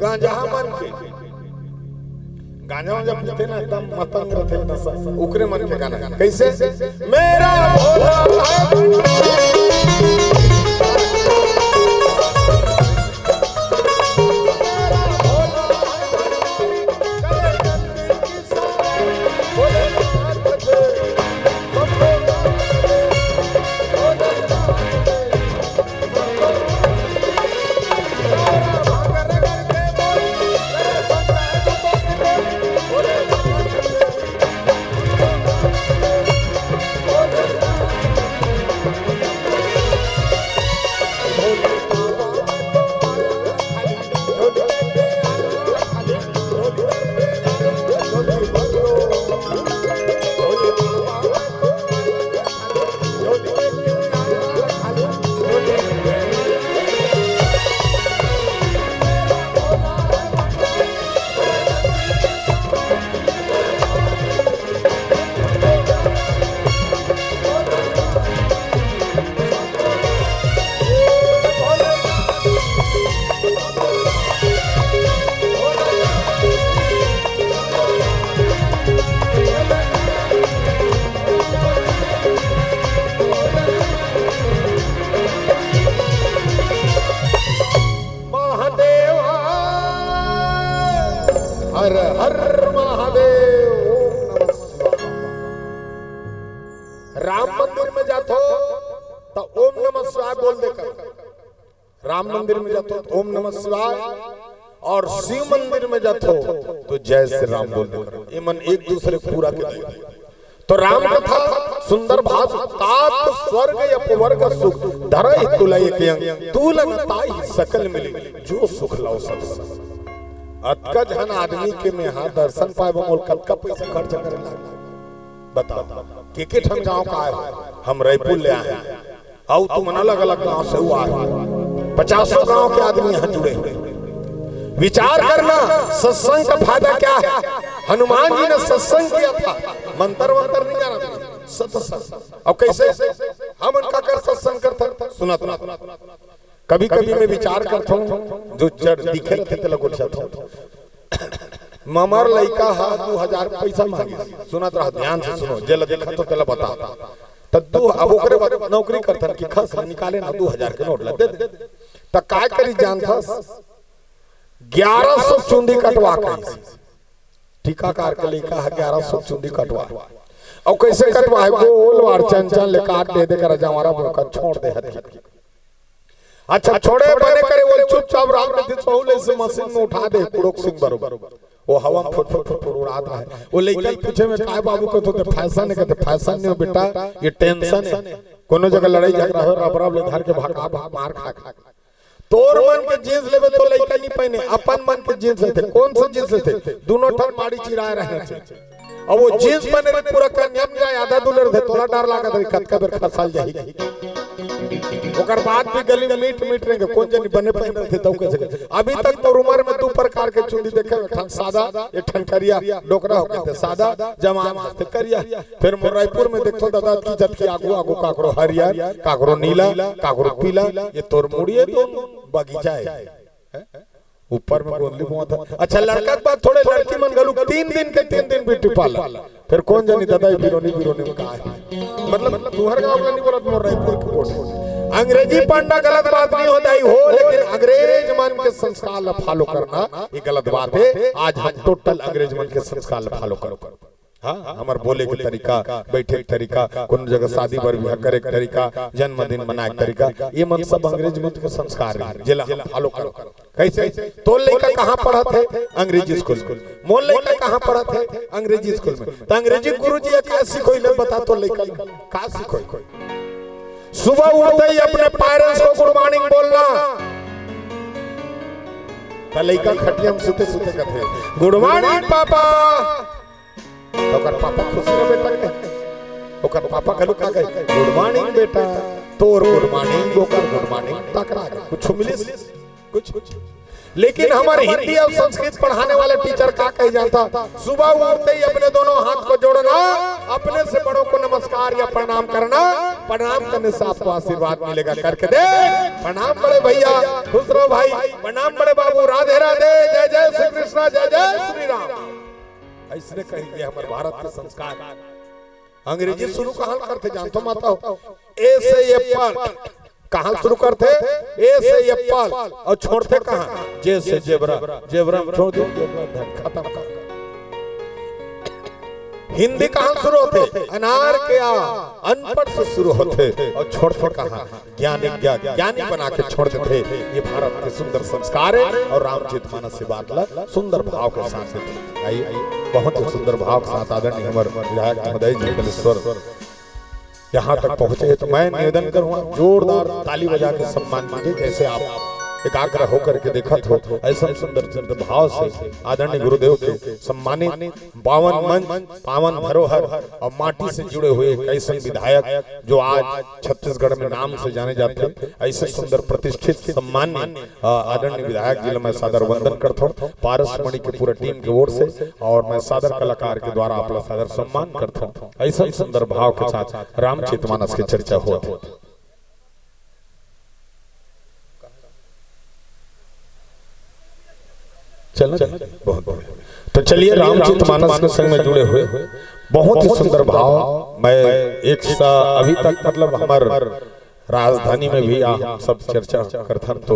S1: गांजा मन के गांजा जब पीते ना एकदम मतंग रहते नशा उकरे मन के गाना कैसे मेरा भोला हर हर महादेव ओम नमः शिवाय। राम मंदिर में जातो तो ओम नमः शिवाय बोल देकर राम मंदिर में जातो तो ओम नमः शिवाय और शिव मंदिर में जातो तो जय श्री राम बोल देकर ये मन एक दूसरे पूरा के दिए। तो राम कथा सुंदर भाष तात स्वर्ग अपवर्ग सुख धरहि तुलय के अंग तुलन ताहि सकल मिली जो सुख लाओ सब अतका जहन आदमी के में हां दर्शन पाए बोल कतका पैसा खर्च करे लाग बताओ के ठन गांव का है हम रायपुर ले आए औ तुम अलग अलग गांव से हुआ 50 गांव के आदमी यहां जुड़े हुए विचार करना सत्संग का फायदा क्या है। हनुमान जी ने सत्संग किया था मंत्र नहीं जाना था सत्संग अब कैसे हम उनका कर सत्संग करते सुना कभी कभी मैं विचार करता हूँ जो दिखे रहते थे लगो ममर लड़का हा 2000 पैसा मांगे सुना तो ध्यान से सुनो जेल देखा तो तेला बता तू अब ओकरे नौकरी करता कि खस निकाले ना 2000 के नोट दे दे त काय करी जानता 1100 चुंदी कटवा के टीकाकार के लड़का है 1100 चुंदी कटवा और कैसे कटवा है गोल वार चंचल ले काट दे दे कर जवारा बोका छोड़ दे हद अच्छा छोड़े बने करे वो चुपचाप राम ने चौले से मशीन में उठा दे पुरोक सिंह बरोबर वो हवा में फुट फुट फुट उड़ाता है वो लेकर पूछे में काय बाबू को तो फैशन है कहते फैशन नहीं बेटा ये टेंशन है कोनो जगह लड़ाई झगड़ा हो रब रब ले धार के भागा मार खा तोर मन के जींस लेवे तो लइका नहीं पहने अपन मन के जींस लेते कौन से जींस लेते दोनों ठन माड़ी चिराए रहने थे और वो जींस पहने पूरा कन्या में जाए आधा दुलर थे तोला डर लगा था कतका बेर खसल जाएगी ओकर बाद भी गली में मीट रहेंगे कौन जनी बने पहन रहे थे तो कैसे अभी तक तो उम्र में 2 प्रकार के चुंदी देखे ठन सादा एक ठन करिया डोकरा हो कहते सादा जवान से करिया फिर रायपुर में देखो दादा की जब की आगू आगू काकरो हरियर काकरो नीला काकरो पीला ये तोर मुड़िए तो बगीचा है ऊपर में गोंदली बुआ था अच्छा लड़का के बाद थोड़े लड़की मन गलू 3 दिन के 3 दिन ब्यूटी पार्लर फिर कौन जानी दादा बिरोनी में कहा है मतलब तुहर गांव का नहीं बोलत मोर रायपुर के बोल अंग्रेजी पढ़ना गलत बात नहीं होता ही हो लेकिन अंग्रेज मन के संस्कार ला फॉलो करना ये गलत बात है। आज हम टोटल अंग्रेज मन के संस्कार ला फॉलो करो हाँ हमार बोले के तरीका बैठे के तरीका कौन जगह शादी बर बियाह करे के तरीका जन्मदिन मनाए के तरीका ये मन सब अंग्रेज मन के संस्कार है जिला हम फॉलो करो कैसे तो लड़का कहाँ पढ़ा थे अंग्रेजी स्कूल में मोर लड़का कहाँ पढ़ा थे अंग्रेजी स्कूल में तो अंग्रेजी गुरुजी का सिखोई ले बता तो लड़का का सिखोई सुबह उठते ही अपने पेरेंट्स को गुड मॉर्निंग बोलना तो लड़का खटिया में सुते कहते गुड मॉर्निंग पापा तो कर पापा खुशी रे बेटा के ओकर पापा कहलु का कहे गुड मॉर्निंग बेटा तोर गुड मॉर्निंग ओकर गुड मॉर्निंग टकरा कुछ मिलिस कुछ लेकिन हमारे हिंदी और संस्कृत पढ़ाने वाले टीचर का कही जाता, सुबह उठते ही अपने दोनों हाथ को जोड़ना, अपने से बड़ों को नमस्कार या प्रणाम करना, प्रणाम करने से आपको आशीर्वाद मिलेगा। करके दे प्रणाम बड़े भैया, खुश रहो भाई, प्रणाम बड़े बाबू, राधे राधे, जय जय श्री कृष्ण, जय जय श्री राम। ऐसे कहेंगे हमारे भारत के संस्कार। अंग्रेजी शुरू कहाँ करते जानते हो माता हो? ए से एप्पल कहाँ शुरू करते? ए से एप्पल, और छोड़ते कहाँ? जे से जेबरा, जेबरा छोड़ दो, खत्म कर। हिंदी कहाँ शुरू होते? अनार के अनपढ़ से शुरू होते, और छोड़ते कहाँ? ज्ञानी ज्ञानी बना के छोड़ देते। ये भारत के सुंदर संस्कार है, और रामचरितमानस से बात सुंदर भाव के साथ देते। आइए बहुत ही सुंदर भाव के साथ आदरणीय हमारे विधायक महोदय जी बलेश्वर यहाँ तक पहुंचे, तो मैं निवेदन करूंगा जोरदार ताली बजा के सम्मान कीजिए। जैसे आप एकाग्र होकर के देखा हो, ऐसा सुंदर सुंदर भाव से आदरणीय गुरुदेव के सम्मानित पावन मंच, पावन धरोहर और माटी से जुड़े हुए कैसे विधायक जो आज छत्तीसगढ़ में नाम से जाने जाते, ऐसे सुंदर प्रतिष्ठित सम्मान्य आदरणीय विधायक जी मैं सादर वंदन करता हूँ पारसमणि के पूरे टीम की ओर से, और मैं सादर कलाकार के द्वारा अपना सादर सम्मान करता हूँ। ऐसा सुंदर भाव के साथ रामचरितमानस की चर्चा हुआ। चलो बहुत बढ़िया। तो चलिए रामचरितमानस के संग में जुड़े हुए बहुत ही सुंदर भाव। मैं एक सा अभी तक मतलब हमारे राजधानी में भी हम सब चर्चा करते, तो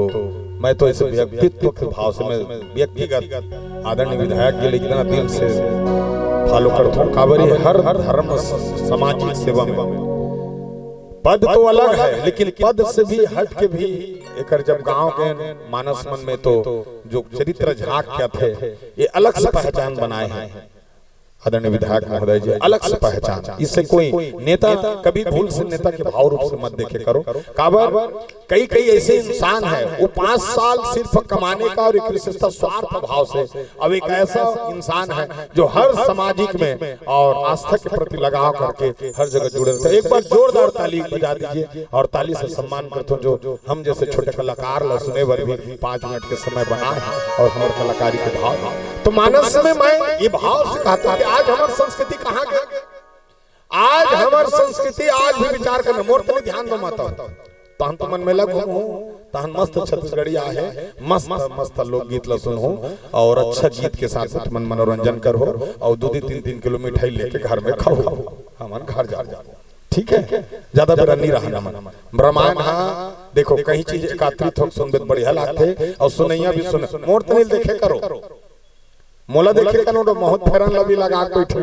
S1: मैं तो इस व्यक्तित्व के भाव से मैं व्यक्तिगत आदरणीय विधायक के लिए इतना दिल से फॉलो करता हूँ। काबरी हर धर्म सामाजिक सेवा में पद तो अलग है, लेकिन पद से भी हट के भी एक जब गांव के मानस मन में तो जो चरित्र झांक क्या थे, ये अलग से पहचान बनाए हैं आदरणीय विधायक महोदय जी, अलग से पहचान। इससे कोई नेता कभी भूल से नेता के भाव रूप से मत देखे करो। काबर कई ऐसे इंसान है वो 5 साल सिर्फ कमाने का और एक विशेषता स्वार्थ भाव से, अब एक ऐसा इंसान है जो हर सामाजिक में और आस्था के प्रति लगाव करके हर जगह जुड़े रहते हैं। एक बार जोरदार ताली बजा दीजिए और ताली से सम्मान करते हो जो हम जैसे छोटे कलाकार सुने भर भी 5 मिनट के समय बना है और हमारे कलाकारी के भाव। तो मानस में मैं ये भाव से कहता हूँ आज हमारी संस्कृति कहाँ गई? आज हमारी संस्कृति आज भी विचार करना मोर्त में ध्यान दो माता तहन तो मन में लगो तहन मस्त छत्तीसगढ़िया है, मस्त मस्त लोकगीत ला सुनो और अच्छा गीत के साथ मन मनोरंजन करो और 2-3 किलो मिठाई लेके घर में खाओ, हमारे घर जा ठीक है। ज्यादा बेरा नहीं रहा मन रामायण। हाँ देखो कहीं चीज एकत्रित हो सुनबे बढ़िया लगते और सुनैया भी सुन मोर्त नहीं देखे करो, मोला देखे करो बहुत फेरन लबी लगा बैठे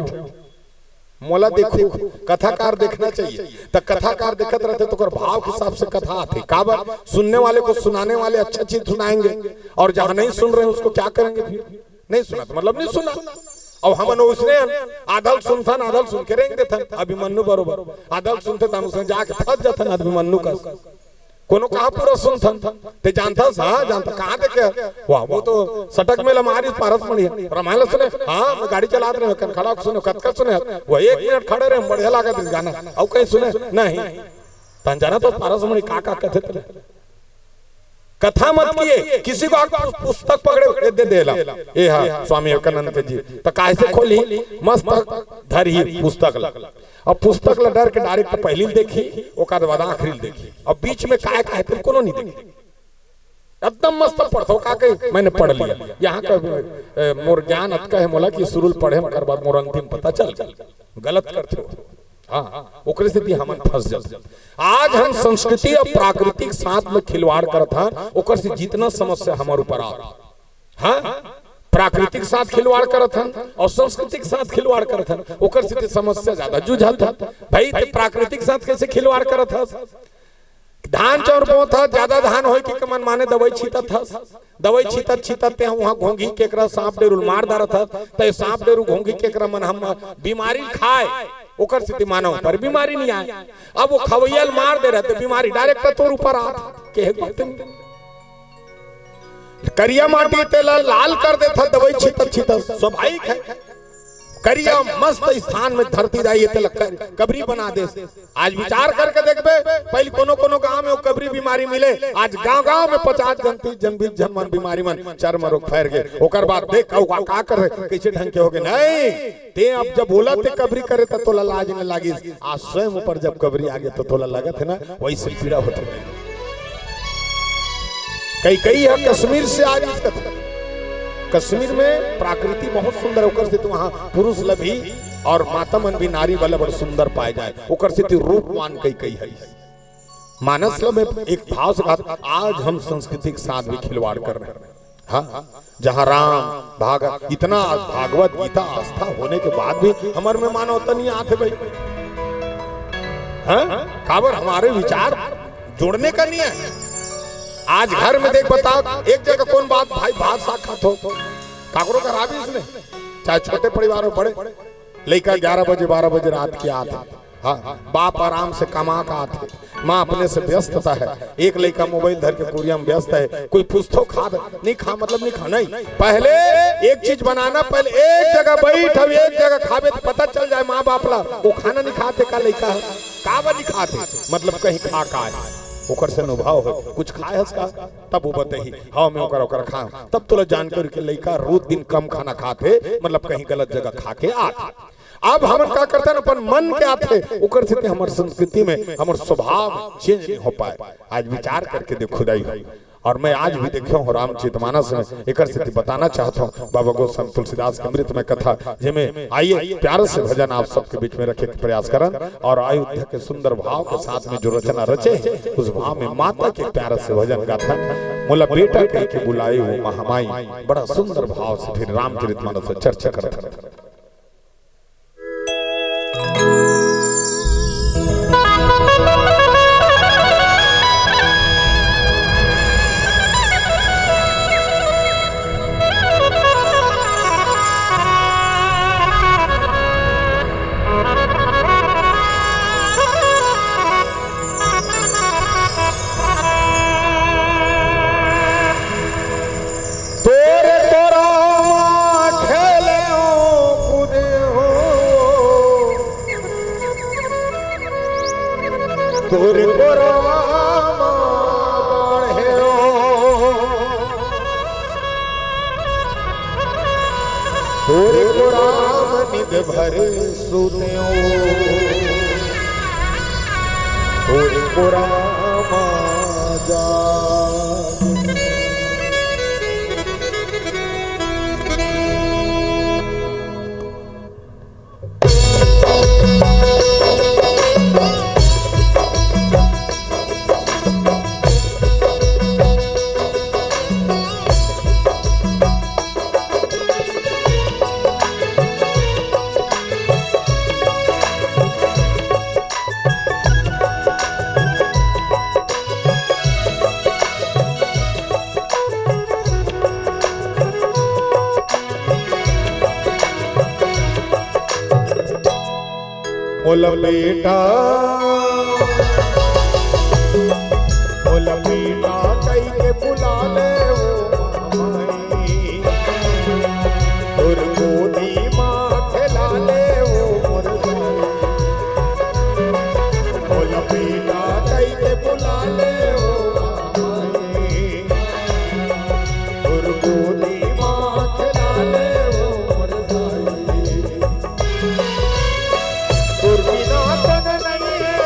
S1: मोला देखो। कथाकार देखना चाहिए तो कथाकार देखते रहते तो भाव के हिसाब से कथा आती। काबर सुनने वाले को सुनाने वाले अच्छा चीज सुनाएंगे और जहां नहीं सुन रहे उसको क्या करेंगे? फिर नहीं सुना तो मतलब नहीं सुना। और हम उसने आधल सुनथन आधल सुन के रेंग देथन अभिमन्यु बरोबर आधल सुनते तन उसने जाके फंस जाथन अभिमन्यु का कोनो कहा पूरा सुनथन ते जानता हाँ जानता कहाँ देखे वाह वो तो सटक में लमारी पारसमणि रामायण सुने। हाँ मैं गाड़ी चला रहे हैं खड़ा सुने कतका सुने वो 1 मिनट खड़े रहे बढ़िया लगा दिस गाना और कहीं सुने नहीं तन जाना तो पारसमणि का कहते थे कथा मत किए किसी को पुस्तक पकड़े दे देला ए हाँ स्वामी विवेकानंद जी तो कैसे खोली मस्त धरी पुस्तक ला अब पुस्तक ला डर के डायरेक्ट पहली देखी ओकर बाद आखिरी देखी अब बीच में काय काय फिर कोनो नहीं देखी एकदम मस्त पढ़तो का कहीं मैंने पढ़ लिया यहाँ का मोर ज्ञान अतका है मोला कि सुरुल पढ़े मगर बाद मोर अंतिम पता चल गलत करते हो। हाँ ओकरे स्थिति हमन फंस जाते। आज हम संस्कृति और प्राकृतिक साथ में खिलवाड़ करत हन ओकर से जितना समस्या हमारे ऊपर आ हाँ प्राकृतिक साथ खिलवाड़ करत हन और सांस्कृतिक साथ खिलवाड़ करत हन ओकर से समस्या ज्यादा जुझत भाई तो प्राकृतिक साथ कैसे खिलवाड़ करत हस? धान चाउर बोत था ज्यादा धान होय के मन माने दवाई छीतत हस दवाई छीतत ते वहां घोंघी केकरा सांप डेरुल मार दारत हस ते सांप डेरु घोंघी केकरा मन हम बीमारी खाए ओकर स्थिति मानव पर बीमारी नहीं आए। अब वो खवैयल मार दे रहे बीमारी डायरेक्ट तोर ऊपर आत के करिया माटी तेला लाल कर देता दवाई छीतत स्वाभाविक है करिया मस्त स्थान में धरती रही कबरी बना दे। आज विचार करके देखबे, पहले कोनो कोनो गांव में कबरी बीमारी मिले, आज गांव-गांव में 50 जन 30 जन 20 जन मन बीमारी मन चर्म रोग फैल गए। ओकर बाद देख का कर कैसे ढंग के हो गए। नहीं ते अब जब बोला ते कबरी करे तो तोला लाज न लागी, आज स्वयं ऊपर जब कबरी आ गए तो तोला लगत है ना वैसे पीड़ा होती है। कई है कश्मीर से आज कश्मीर में प्रकृति बहुत सुंदर होकर से वहां पुरुष लभी और माता मन भी नारी वाला बड़ा सुंदर पाए जाए ओकर से रूपवान कई है। मानस में एक भाव से कहा आज हम संस्कृति के साथ भी खिलवाड़ कर रहे हैं। हाँ, जहाँ राम भागवत इतना भागवत गीता आस्था होने के बाद भी हमारे में मानवता नहीं आते भाई। हाँ? काबर हमारे विचार जोड़ने का नहीं है। आज घर में देख बताओ एक जगह कौन बात भाई भात साक्षात हो काकरों का राबी इसने, चाहे छोटे परिवार हो बड़े, लड़का 11 बजे 12 बजे रात की आते। हाँ, बाप आराम से कमा का आते, माँ अपने से व्यस्तता है, एक लड़का मोबाइल धर के कुरिया में व्यस्त है, कोई पुस्तक खा नहीं खा मतलब नहीं खा नहीं। पहले एक चीज बनाना, पहले एक जगह बैठ अब एक जगह खावे तो पता चल जाए माँ बाप ला वो खाना नहीं खाते का लड़का है का नहीं खाते मतलब कहीं खा का है ओकर से अनुभव हो कुछ खाए हसका तब वो बताही हाँ मैं ओकर खाऊं तब तोला जानकर के लड़का रोज दिन कम खाना खाते मतलब कहीं गलत जगह खा के आते। अब हम का करते हैं अपन मन के आते ओकर से हमारे संस्कृति में हमारे स्वभाव चेंज नहीं हो पाए। आज विचार करके देखो खुदाई और मैं आज भी देखा हूँ रामचरितमानस में एक स्थिति बताना चाहता हूँ। बाबा गोस्वामी तुलसीदास के अमृत में कथा जिसमें आइए प्यार से भजन आप सबके बीच में रखे के प्रयास करन और अयोध्या के सुंदर भाव के साथ में जो रचना रचे उस भाव में माता के प्यार से भजन गाथा मोला बेटा कह के बुलाए वो महामाई बड़ा सुंदर भाव से फिर रामचरितमानस से चर्चा करता। भरे सुनियो को रामा जा मोला बेटा कई के बुला ले वो माई और गोदी माँ खिला ले वो मोर मोला बेटा कई के बुला ले वो माई और गोदी माँ खिला ले वो मोर बिना तन नहीं है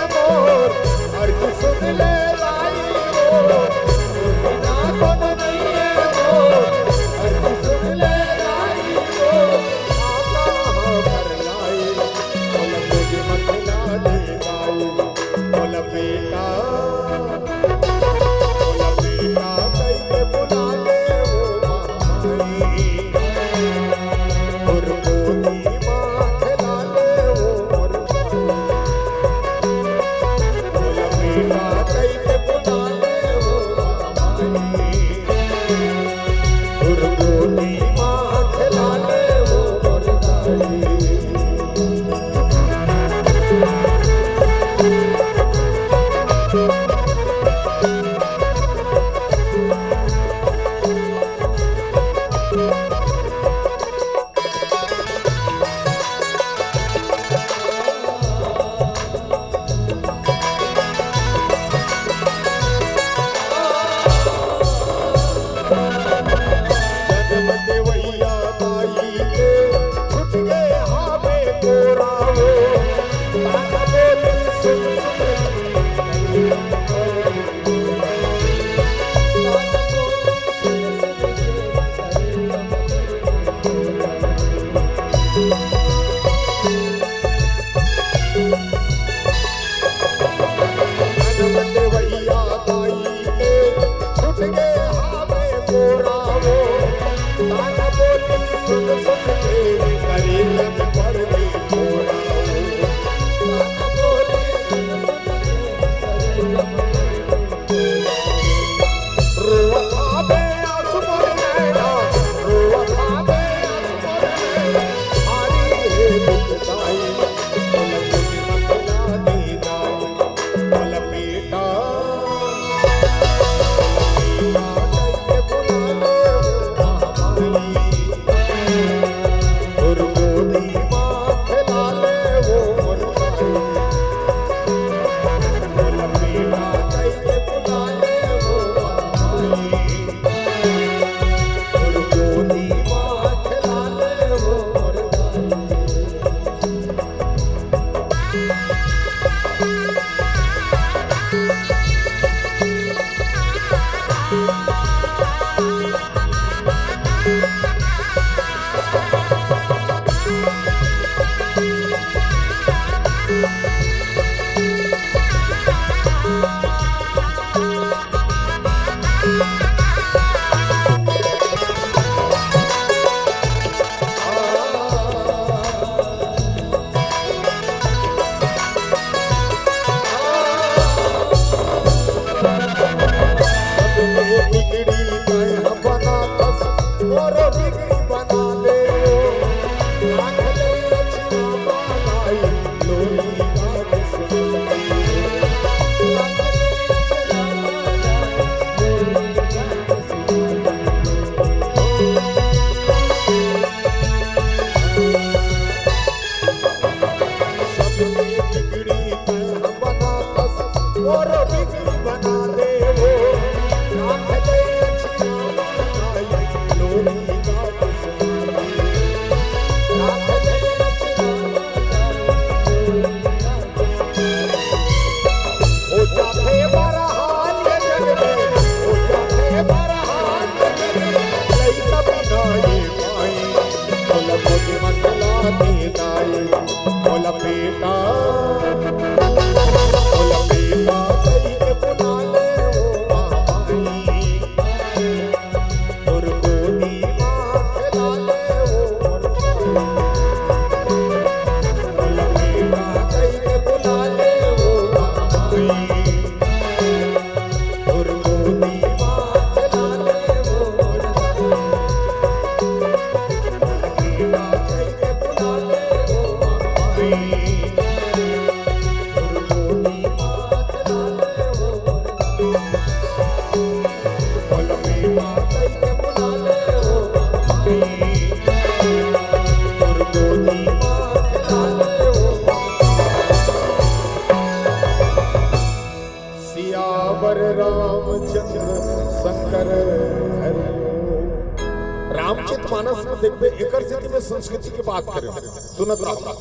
S1: रामचरितमानस में देखबे एकर स्थिति में संस्कृति की बात करें सुनत रहो।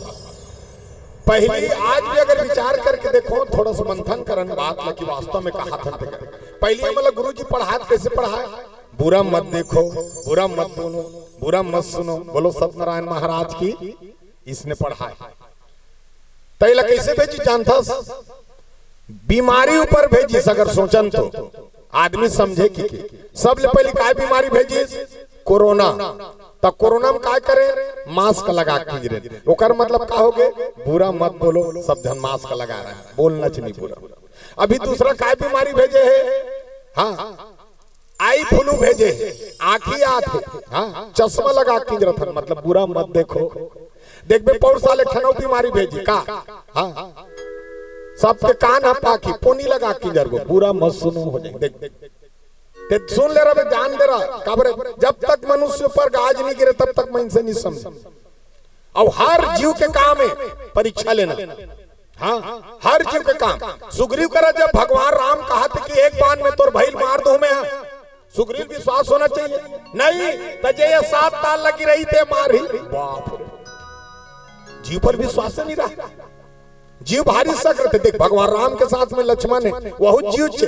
S1: पहले आज भी अगर विचार करके देखो थोड़ा सा मंथन करन बात लगी वास्तव में कहा था पहले मतलब गुरुजी पढ़ाए कैसे पढ़ाए, बुरा मत देखो, बुरा मत बोलो, बुरा मत सुनो, बोलो सत्यनारायण महाराज की इसने पढ़ाए। तैला कैसे भेजी जानता, बीमारी ऊपर भेजी अगर सोचन तो आदमी समझे कि सबले पहले काय बीमारी भेजी, कोरोना। तब कोरोना में काय करे, मास्क लगा के ओकर मतलब का हो गए, बुरा मत बोलो, सब धन मास्क लगा रहा है, बोलना चाहिए बुरा। अभी दूसरा काय बीमारी भेजे है, हाँ आई फ्लू भेजे, आंखी आते, हाँ चश्मा लगा के जरूरत मतलब बुरा मत देखो। देखबे पौर साले ठनौ बीमारी भेजी का, हाँ सबके कान पाकी पोनी लगा के जरूर बुरा मत सुनो हो जाए। देख सुन ले रहा, जान दे रहा काबर, जब तक मनुष्य पर गाज नहीं गिरे तब तक मैं इनसे नहीं समझ। और हर जीव के काम है परीक्षा लेना, हाँ हर जीव के काम। सुग्रीव करा जब भगवान राम कहा था कि एक बाण में तोर भैल मार दो मैं, सुग्रीव विश्वास होना चाहिए नहीं तजे ये 7 ताल लगी रही थे मार ही, बाप रे जीव पर विश्वास नहीं रहा, जीव भारी सख्त थे। देख भगवान राम के साथ में लक्ष्मण है वह जीव छे,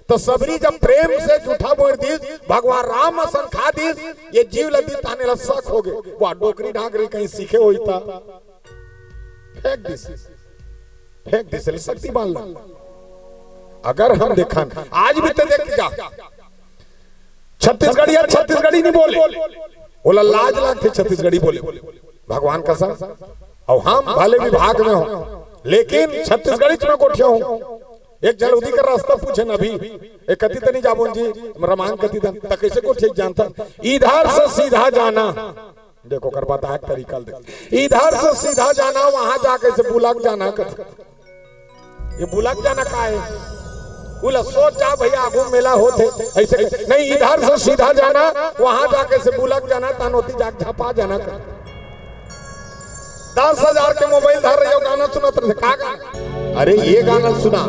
S1: तो सबरी जब प्रेम से झूठा बोल दी भगवान राम असन खा दी, ये जीव लदी ताने लसक हो गए, वह डोकरी ढाकरी कहीं सीखे हुई था फेंक दिस शक्ति मान लो। अगर हम देखा आज भी तो देख जा छत्तीसगढ़ी नहीं बोले, बोला लाज लागते छत्तीसगढ़ी बोले भगवान कसम। और हम भले विभाग में हो लेकिन छत्तीसगढ़ी में कोठिया हूँ। एक जल्दी का रास्ता पूछे न अभी एक कति तनी जाबोन जी रमान कति तन तक कैसे को ठीक जानता। इधर से सीधा जाना, देखो कर बात है तरीका दे। इधर से सीधा जाना वहां जाके से बुलाक जाना कर। ये बुलाक जाना का है बोला सोच जा भैया आगू मेला होते ऐसे नहीं। इधर से सीधा जाना वहां जाके से बुलाक जाना तानोती जाके झपा जाना कर। 10,000 के मोबाइल धर रहे हो गाना सुनत रहे का गाना? अरे ये गाना सुना।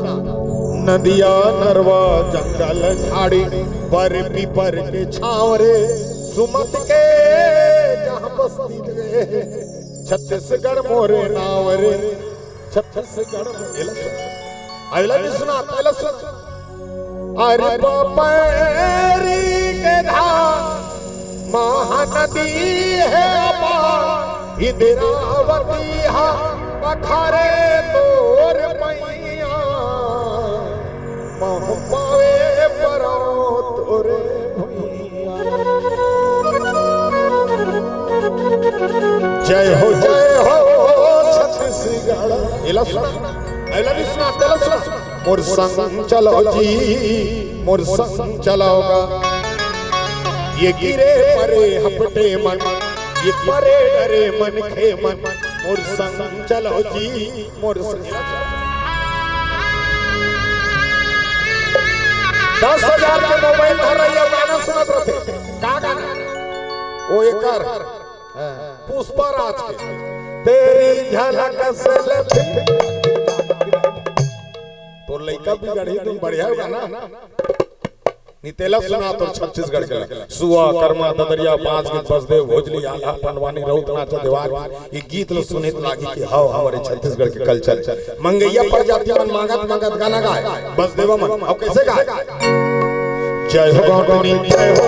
S1: नदिया नरवा जंगल झाड़ी पर पीपर के छाव रे सुमत के जहां बस्ती रे छत्तीसगढ़ मोरे नाव रे छत्तीसगढ़ अगला भी सुना पहला सुन। अरे पैरी के धार महानदी है अपार इंदिरावती हा पखारे तोर पैया मह पावे परो तोरे भैया। जय हो छत्तीसगढ़। एला सुना एला भी सुना तेला सुना। मोर संग चलो जी मोर संग चलोगा ये गिरे परे हपटे मन ये परे डरे मन खे मन मोर संग चलो जी मोर संग। 10,000 के मोबाइल धर रही है गाना सुनत रहते का गाना? वो एकर पुष्पा राज के तेरी झलक से तो लइका भी गढ़ी तुम बढ़िया गाना नितेला सुना तो छत्तीसगढ़ के सुआ कर्मा ददरिया पांच के बसदेव भोजली आला पनवानी रौत नाचा देवार ये गीत लो सुने तो लागी कि हां हमारे छत्तीसगढ़ के कल्चर मंगैया प्रजाति मन मांगत मांगत गाना गाए बसदेवा मन अब कैसे गाए? जय हो गौतमी जय हो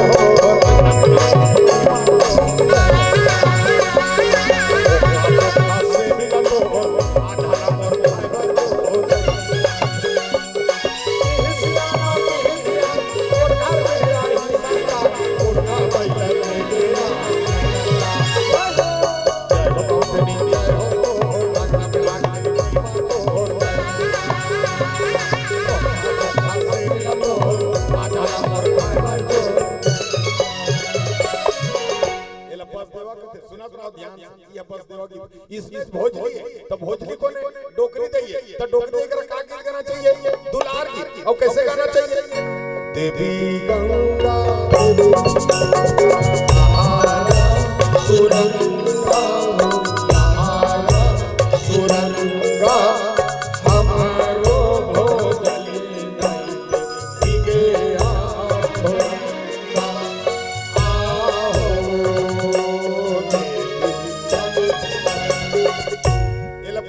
S1: इसमें भोजली तो भोजली को ने डोकरी दइए तो डोकरी देकर का गीत गाना चाहिए? दुलार गीत। और कैसे गाना चाहिए? देवी गंगा सुरंगा सुरंगा हमारो भोजली दिगे आओ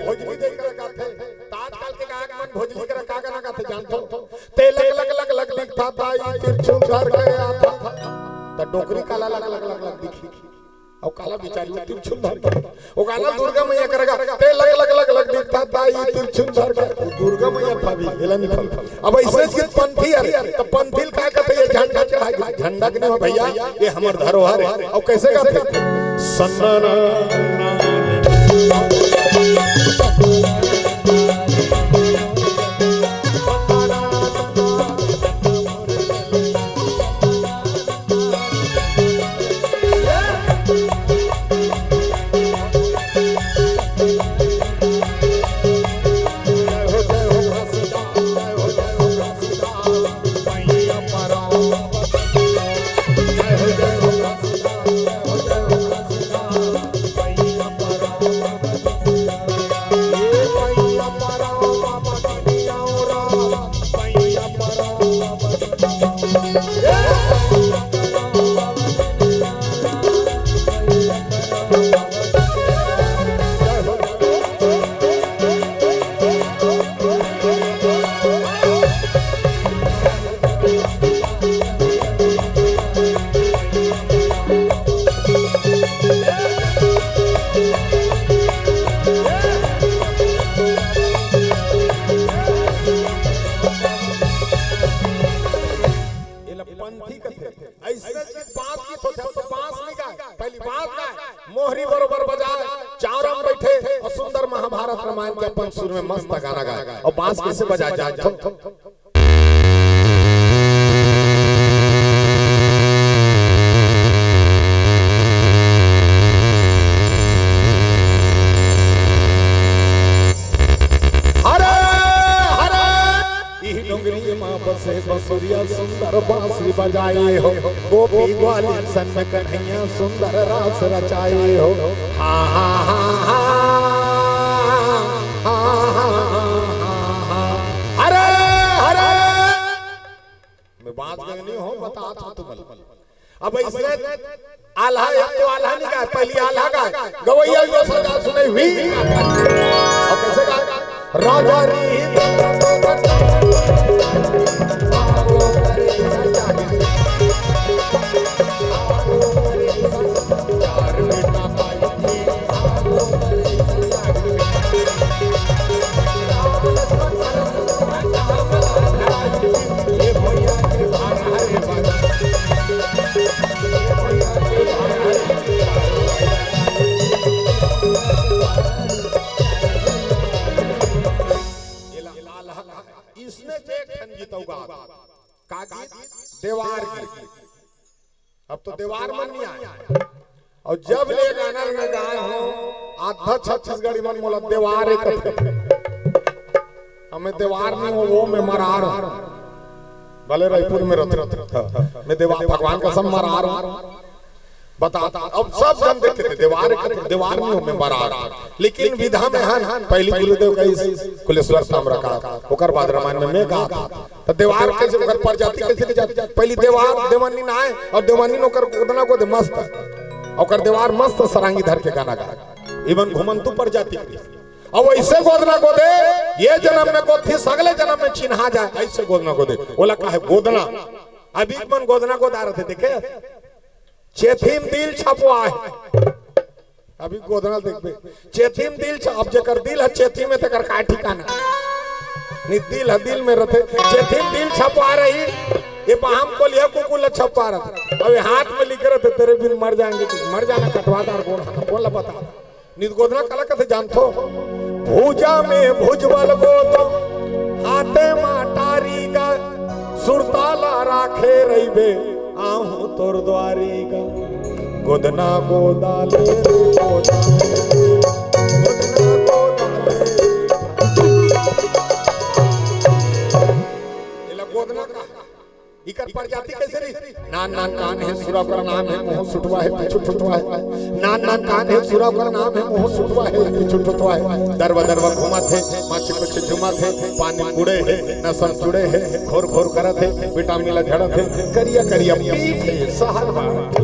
S1: भोजली देकर गाते ताजकाल के गायक मन भोजली कर का गाना गाते जानतो? ते लग लग लग लग दिखता था ये तिरछुल धर गया था त डोकरी काला लग लग लग लग दिखी और काला बिचारी तिरछुल धर गया वो गाना दुर्गा मैया करेगा। ते लग लग लग लग दिखता था ये तिरछुल धर गया दुर्गा मैया था भी एला निकल। अब ऐसे के पंथी अरे तो पंथील का कहते ये झंडा चढ़ाई झंडा के नहीं भैया ये हमर धरोहर है। और कैसे गाते? सन्ना बजाए, चारों में बैठे और सुंदर महाभारत रामायण के अपन सुर में मस्त गाना गाए। और बांस कैसे बजाए जानते हो? से बसुरिया सुंदर बांसुरी बजाए हो, गोपी ग्वालिन सन में कन्हैया सुंदर रास रचाए हो। हा हा हा हा हरे हरे। मैं बात नहीं हो बता तुम। अब इसने आल्हा तो आल्हा नहीं गाए, पहली आल्हा गाए, गवैया जो सजा सुने हुई। और कैसे गाए? राजा री देवार की। अब तो देवार मन नहीं आया। और जब ले गाना में गाए हो आधा छत्तीसगढ़ी मन मोला देवार एक हमें देवार नहीं हो वो मैं मरार भले रायपुर में रहते मैं देवार भगवान का सब मरार बताता। अब सब जन देखते थे देवार नहीं हो मैं मरार। लेकिन विधा में हन पहली गुरुदेव का कुलेश्वर ताम्र का ओकर बाद रामायण में मैं गा तो देवार कैसे ओकर प्रजाति कैसे जाती? पहली देवार देवानी ना है और देवानी ओकर गोदना को दे मस्त ओकर देवार मस्त सरांगी धर के गाना गा इवन घुमंतु प्रजाति की। अब ऐसे गोदना को दे ये जन्म में को थी सगले जन्म में चिन्हा जाए ऐसे गोदना को दे। बोला का है गोदना अभी मन गोदना को दार थे देखे चेथिम दिल छपवा है। अभी गोदना देखबे चेथिम दिल अब जेकर दिल है चेथी में तकर का ठिकाना नि दिल है दिल में रहते चेथिम दिल छपवा रही ये बाहम को लिया कुकुल छपवा रहा। अब हाथ में लिखे रहते तेरे बिन मर जाएंगे मर जाना कटवादार गोड़ बोला बता नित गोदना कला कथे जानतो भूजा में भुजबल गोदो हाथे माटारी का सुरताला राखे रहीबे आहू तोर द्वारी का गोदना गोदाले गोदना का इकर प्रजाति कैसे रही? नान नान कान है सुरा कर नाम है मोह सुटवा है पिछु टुटवा है। नान नान कान है सुरा कर नाम है मोह सुटवा है पिछु टुटवा है। दरवा दरवा घुमा थे माछ कुछ झुमा थे पानी कुड़े है नसम जुड़े है घोर घोर करत है विटामिन झड़ थे करिया करिया पीठ है सहर बात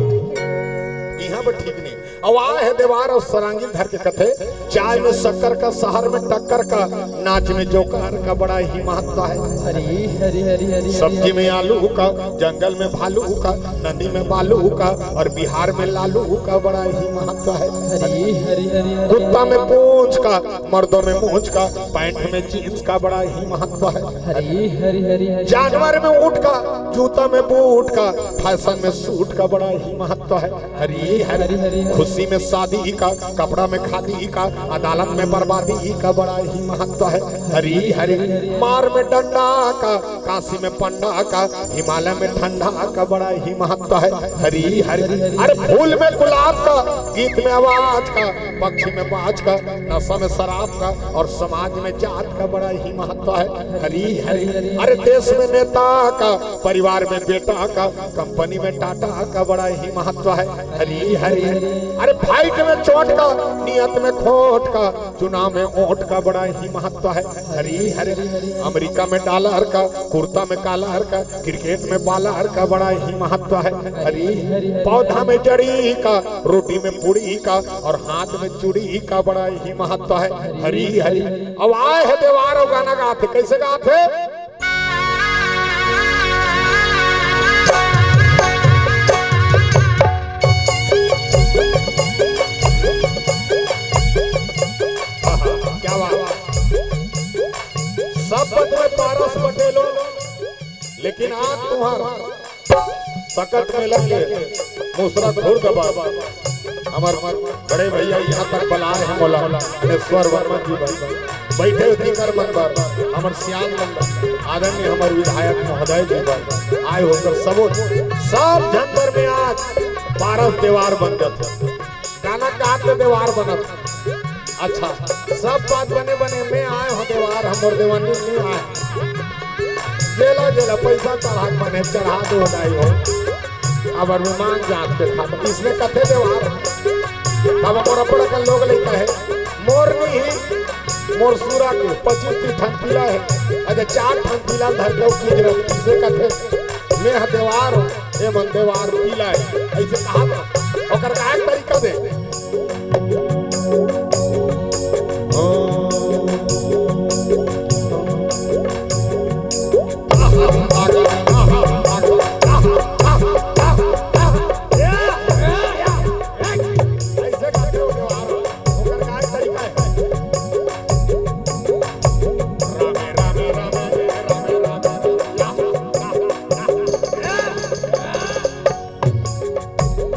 S1: यहाँ पर ठीक नहीं। अवाह है देवार और सरांगी धर के कथे चाय में शक्कर का शहर में टक्कर का नाच में जोकार का बड़ा ही महत्व है।
S2: हरी हरी हरी हरी
S1: सब्जी में आलू का जंगल में भालू का नदी में बालू का और बिहार में लालू का बड़ा ही महत्व है।
S2: हरी हरी हरी
S1: कुत्ता में पूंछ का मर्दों में मूंछ का पैंट में जींस का बड़ा ही महत्व है।
S2: हरी हरी हरी
S1: जानवर में ऊंट का जूता में बूट का फैशन में सूट का बड़ा ही महत्व है। हरी हरी खुशी में शादी का कपड़ा में खादी का अदालत में बर्बादी का बड़ा ही महत्व है। हरी हरी मार में डंडा का काशी में पंडा का हिमालय में ठंडा का बड़ा ही महत्व है। हरी हरी अरे फूल में गुलाब का गीत में आवाज का पक्षी में बाज का नशा में शराब का और समाज में जात का बड़ा ही महत्व है। हरी हरी अरे देश में नेता का परिवार में बेटा का कंपनी में टाटा का बड़ा ही महत्व है। हरी हरी अरे फाइट में चोट का नियत में खोट का चुनाव में ओट का बड़ा ही महत्व है। हरी हरी अमेरिका में डॉलर का कुर्ता में कालर का क्रिकेट में बालर का बड़ा ही महत्व है। हरी पौधा में जड़ी का रोटी में पूड़ी का और हाथ में चूड़ी का बड़ा ही महत्व है। हरी हरी अब आए है देवार गाना गाते कैसे गाते सब में पारस पटेलो लेकिन आज तुम्हारा सकट में लगे मुसरा घोर दबा हमार बड़े भैया यहाँ तक बला रहे बोला नेश्वर वर्मा जी बैठे दिकर मन पर हमार श्याम नंदन आदरणीय हमार विधायक महोदय जी पर आए होकर सब जनवर में आज 12 देवार बन जाते गाना गाते देवार बनत। अच्छा सब बात बने बने मैं आए हो देवार हमर देवानी नहीं आए जेला जेला पैसा चढ़ा बने चढ़ा दो दाई हो अब अरमान जात के खाता इसने कथे देवार अब मोर पड़ के लोग ले कहे मोर नहीं मोर सूरा के 25 ठन पीला है अरे 4 ठन पीला धर के की जरा इसे कथे मैं देवार हो ए मन देवार पीला है ऐसे कहा था ओकर का एक तरीका दे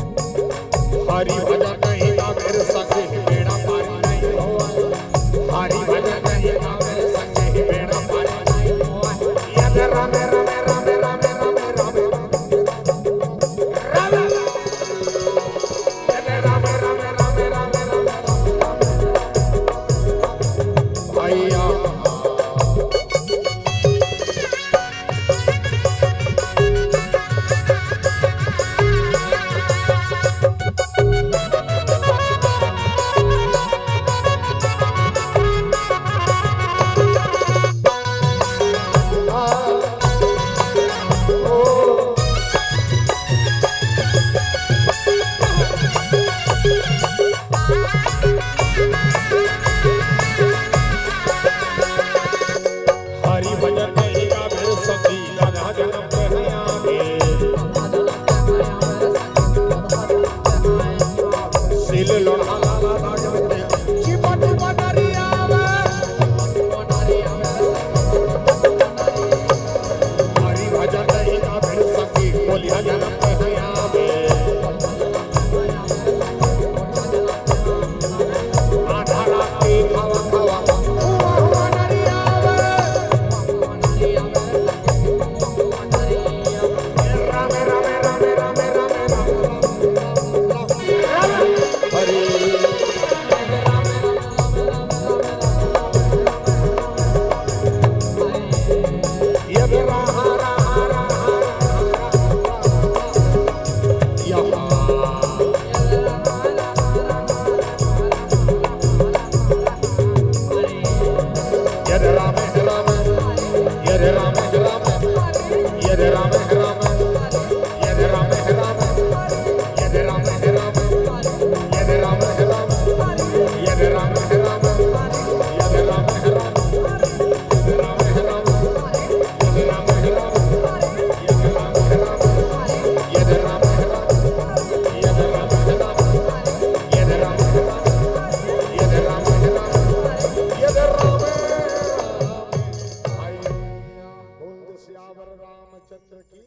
S1: हरि भजन नहीं का मेरे संगे बेड़ा पारी नहीं होआ हरि भजन नहीं का मेरे संगे बेड़ा पारी नहीं होआ यद राम राम राम राम राम राम राम राम राम राम भैया हरि भजन नहीं का मेरे सखी राधा जन्म पे आवे सिल लोढ़ा ला ला राजा चिपट बनरिया हरि भजन नहीं का मेरे सखी बोलिया जन्म पे आवे आधा रात की खावा खावा रामचंद्र की